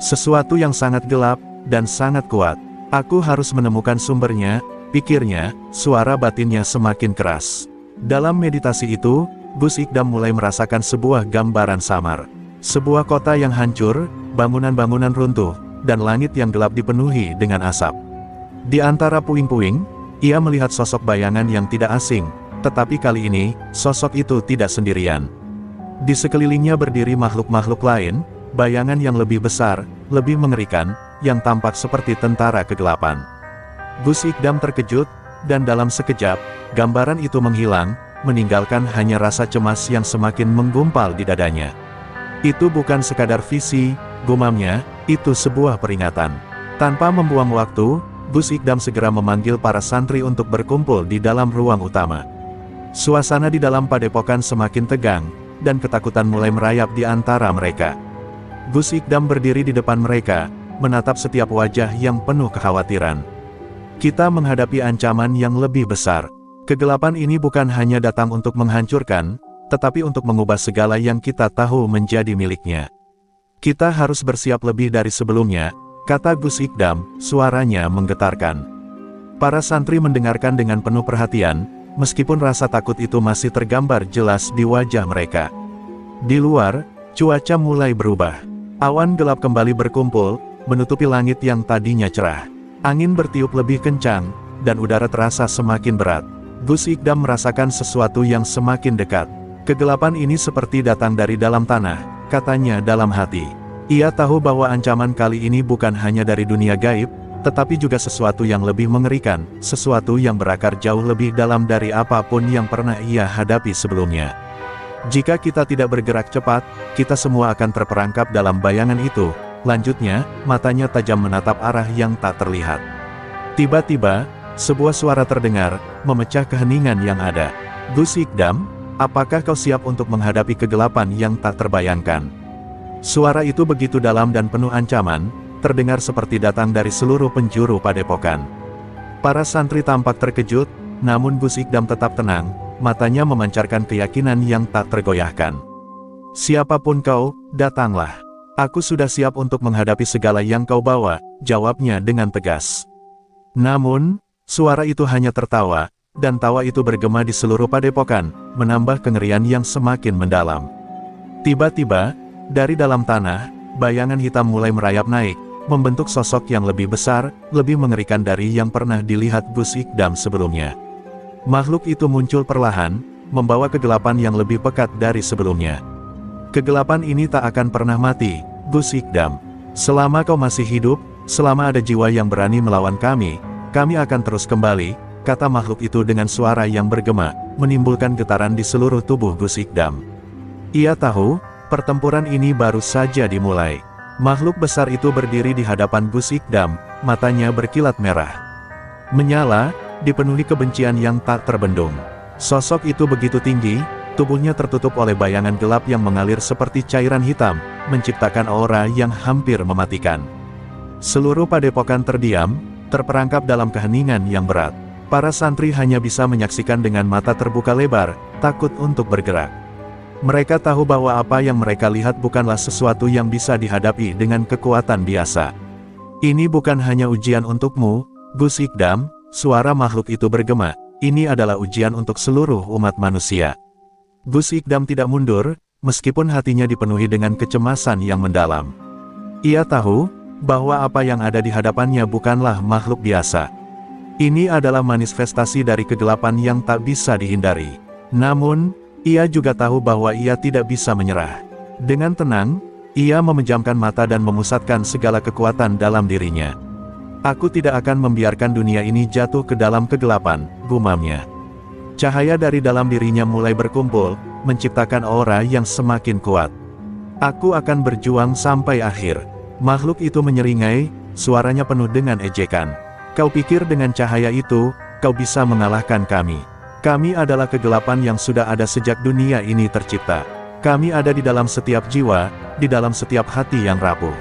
Sesuatu yang sangat gelap, dan sangat kuat. Aku harus menemukan sumbernya, pikirnya, suara batinnya semakin keras. Dalam meditasi itu, Gus Ikdam mulai merasakan sebuah gambaran samar. Sebuah kota yang hancur, bangunan-bangunan runtuh, dan langit yang gelap dipenuhi dengan asap. Di antara puing-puing, ia melihat sosok bayangan yang tidak asing, tetapi kali ini, sosok itu tidak sendirian. Di sekelilingnya berdiri makhluk-makhluk lain, bayangan yang lebih besar, lebih mengerikan, yang tampak seperti tentara kegelapan. Gus Ikdam terkejut, dan dalam sekejap, gambaran itu menghilang, meninggalkan hanya rasa cemas yang semakin menggumpal di dadanya. Itu bukan sekadar visi, gumamnya, itu sebuah peringatan. Tanpa membuang waktu, Gus Ikdam segera memanggil para santri untuk berkumpul di dalam ruang utama. Suasana di dalam padepokan semakin tegang, dan ketakutan mulai merayap di antara mereka. Gus Ikdam berdiri di depan mereka, menatap setiap wajah yang penuh kekhawatiran. Kita menghadapi ancaman yang lebih besar. Kegelapan ini bukan hanya datang untuk menghancurkan, tetapi untuk mengubah segala yang kita tahu menjadi miliknya. Kita harus bersiap lebih dari sebelumnya, kata Gus Ikdam, suaranya menggetarkan. Para santri mendengarkan dengan penuh perhatian, meskipun rasa takut itu masih tergambar jelas di wajah mereka. Di luar, cuaca mulai berubah. Awan gelap kembali berkumpul, menutupi langit yang tadinya cerah. Angin bertiup lebih kencang, dan udara terasa semakin berat. Gus Ikdam merasakan sesuatu yang semakin dekat. Kegelapan ini seperti datang dari dalam tanah, katanya dalam hati. Ia tahu bahwa ancaman kali ini bukan hanya dari dunia gaib, tetapi juga sesuatu yang lebih mengerikan, sesuatu yang berakar jauh lebih dalam dari apapun yang pernah ia hadapi sebelumnya. Jika kita tidak bergerak cepat, kita semua akan terperangkap dalam bayangan itu. Lanjutnya, matanya tajam menatap arah yang tak terlihat. Tiba-tiba, sebuah suara terdengar, memecah keheningan yang ada. Gus Ikdam, apakah kau siap untuk menghadapi kegelapan yang tak terbayangkan? Suara itu begitu dalam dan penuh ancaman, terdengar seperti datang dari seluruh penjuru padepokan. Para santri tampak terkejut, namun Gus Ikdam tetap tenang, matanya memancarkan keyakinan yang tak tergoyahkan. Siapapun kau, datanglah. Aku sudah siap untuk menghadapi segala yang kau bawa, jawabnya dengan tegas. Namun, suara itu hanya tertawa, dan tawa itu bergema di seluruh padepokan, menambah kengerian yang semakin mendalam. Tiba-tiba, dari dalam tanah, bayangan hitam mulai merayap naik, membentuk sosok yang lebih besar, lebih mengerikan dari yang pernah dilihat Gus Ikdam sebelumnya. Makhluk itu muncul perlahan, membawa kegelapan yang lebih pekat dari sebelumnya. Kegelapan ini tak akan pernah mati, Gus Ikdam. Selama kau masih hidup, selama ada jiwa yang berani melawan kami akan terus kembali, kata makhluk itu dengan suara yang bergema, menimbulkan getaran di seluruh tubuh Gus Ikdam. Ia tahu, pertempuran ini baru saja dimulai. Makhluk besar itu berdiri di hadapan Gus Ikdam, matanya berkilat merah. Menyala, dipenuhi kebencian yang tak terbendung. Sosok itu begitu tinggi, tubuhnya tertutup oleh bayangan gelap yang mengalir seperti cairan hitam, menciptakan aura yang hampir mematikan. Seluruh padepokan terdiam, terperangkap dalam keheningan yang berat. Para santri hanya bisa menyaksikan dengan mata terbuka lebar, takut untuk bergerak. Mereka tahu bahwa apa yang mereka lihat bukanlah sesuatu yang bisa dihadapi dengan kekuatan biasa. Ini bukan hanya ujian untukmu, Gus Ikdam, suara makhluk itu bergema, ini adalah ujian untuk seluruh umat manusia. Gus Ikdam tidak mundur, meskipun hatinya dipenuhi dengan kecemasan yang mendalam. Ia tahu, bahwa apa yang ada di hadapannya bukanlah makhluk biasa. Ini adalah manifestasi dari kegelapan yang tak bisa dihindari. Namun, ia juga tahu bahwa ia tidak bisa menyerah. Dengan tenang, ia memejamkan mata dan memusatkan segala kekuatan dalam dirinya. Aku tidak akan membiarkan dunia ini jatuh ke dalam kegelapan, gumamnya. Cahaya dari dalam dirinya mulai berkumpul, menciptakan aura yang semakin kuat. Aku akan berjuang sampai akhir. Makhluk itu menyeringai, suaranya penuh dengan ejekan. Kau pikir dengan cahaya itu, kau bisa mengalahkan kami? Kami adalah kegelapan yang sudah ada sejak dunia ini tercipta. Kami ada di dalam setiap jiwa, di dalam setiap hati yang rapuh.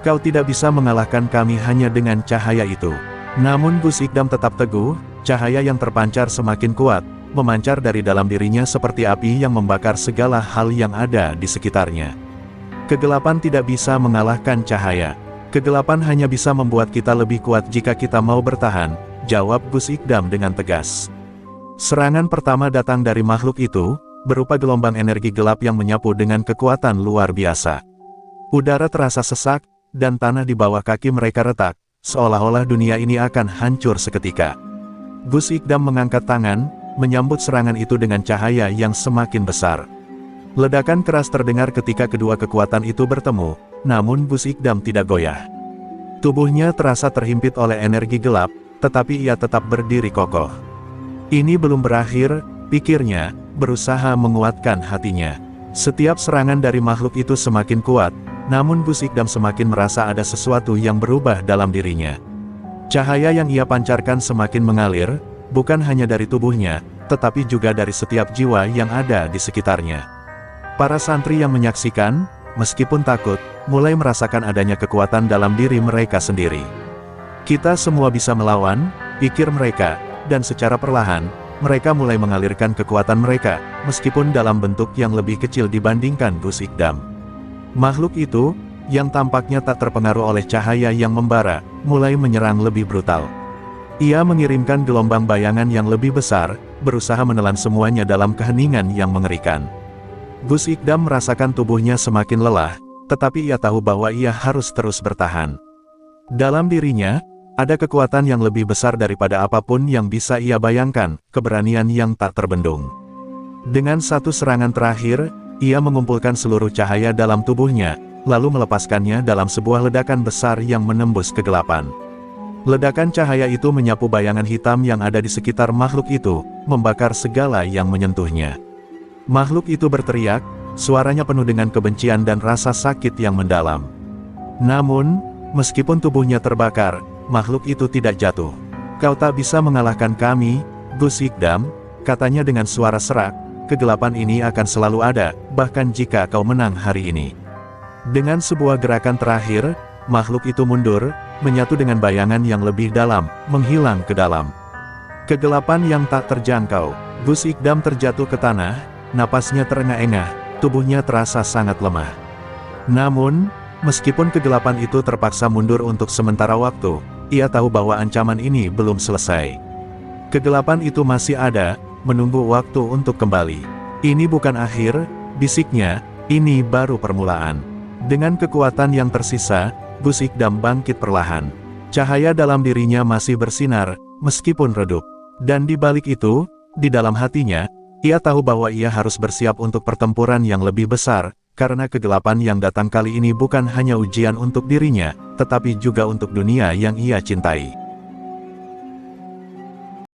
Kau tidak bisa mengalahkan kami hanya dengan cahaya itu. Namun Gus Ikdam tetap teguh, cahaya yang terpancar semakin kuat, memancar dari dalam dirinya seperti api yang membakar segala hal yang ada di sekitarnya. Kegelapan tidak bisa mengalahkan cahaya. Kegelapan hanya bisa membuat kita lebih kuat jika kita mau bertahan, jawab Gus Ikdam dengan tegas. Serangan pertama datang dari makhluk itu, berupa gelombang energi gelap yang menyapu dengan kekuatan luar biasa. Udara terasa sesak, dan tanah di bawah kaki mereka retak, seolah-olah dunia ini akan hancur seketika. Gus Ikdam mengangkat tangan, menyambut serangan itu dengan cahaya yang semakin besar. Ledakan keras terdengar ketika kedua kekuatan itu bertemu, namun Gus Ikdam tidak goyah. Tubuhnya terasa terhimpit oleh energi gelap, tetapi ia tetap berdiri kokoh. Ini belum berakhir, pikirnya, berusaha menguatkan hatinya. Setiap serangan dari makhluk itu semakin kuat, namun Gus Ikdam semakin merasa ada sesuatu yang berubah dalam dirinya. Cahaya yang ia pancarkan semakin mengalir, bukan hanya dari tubuhnya, tetapi juga dari setiap jiwa yang ada di sekitarnya. Para santri yang menyaksikan, meskipun takut, mulai merasakan adanya kekuatan dalam diri mereka sendiri. Kita semua bisa melawan, pikir mereka, dan secara perlahan, mereka mulai mengalirkan kekuatan mereka, meskipun dalam bentuk yang lebih kecil dibandingkan Gus Ikdam. Makhluk itu, yang tampaknya tak terpengaruh oleh cahaya yang membara, mulai menyerang lebih brutal. Ia mengirimkan gelombang bayangan yang lebih besar, berusaha menelan semuanya dalam keheningan yang mengerikan. Gus Ikdam merasakan tubuhnya semakin lelah, tetapi ia tahu bahwa ia harus terus bertahan. Dalam dirinya, ada kekuatan yang lebih besar daripada apapun yang bisa ia bayangkan, keberanian yang tak terbendung. Dengan satu serangan terakhir, ia mengumpulkan seluruh cahaya dalam tubuhnya, lalu melepaskannya dalam sebuah ledakan besar yang menembus kegelapan. Ledakan cahaya itu menyapu bayangan hitam yang ada di sekitar makhluk itu, membakar segala yang menyentuhnya. Makhluk itu berteriak, suaranya penuh dengan kebencian dan rasa sakit yang mendalam. Namun, meskipun tubuhnya terbakar, makhluk itu tidak jatuh. Kau tak bisa mengalahkan kami, Gus Ikdam, katanya dengan suara serak. Kegelapan ini akan selalu ada, bahkan jika kau menang hari ini. Dengan sebuah gerakan terakhir, makhluk itu mundur, menyatu dengan bayangan yang lebih dalam, menghilang ke dalam kegelapan yang tak terjangkau. Gus Ikdam terjatuh ke tanah, napasnya terengah-engah, tubuhnya terasa sangat lemah. Namun, meskipun kegelapan itu terpaksa mundur untuk sementara waktu, ia tahu bahwa ancaman ini belum selesai. Kegelapan itu masih ada, menunggu waktu untuk kembali. Ini bukan akhir, bisiknya, ini baru permulaan. Dengan kekuatan yang tersisa, Gus Ikdam bangkit perlahan. Cahaya dalam dirinya masih bersinar, meskipun redup. Dan di balik itu, di dalam hatinya, ia tahu bahwa ia harus bersiap untuk pertempuran yang lebih besar, karena kegelapan yang datang kali ini bukan hanya ujian untuk dirinya, tetapi juga untuk dunia yang ia cintai.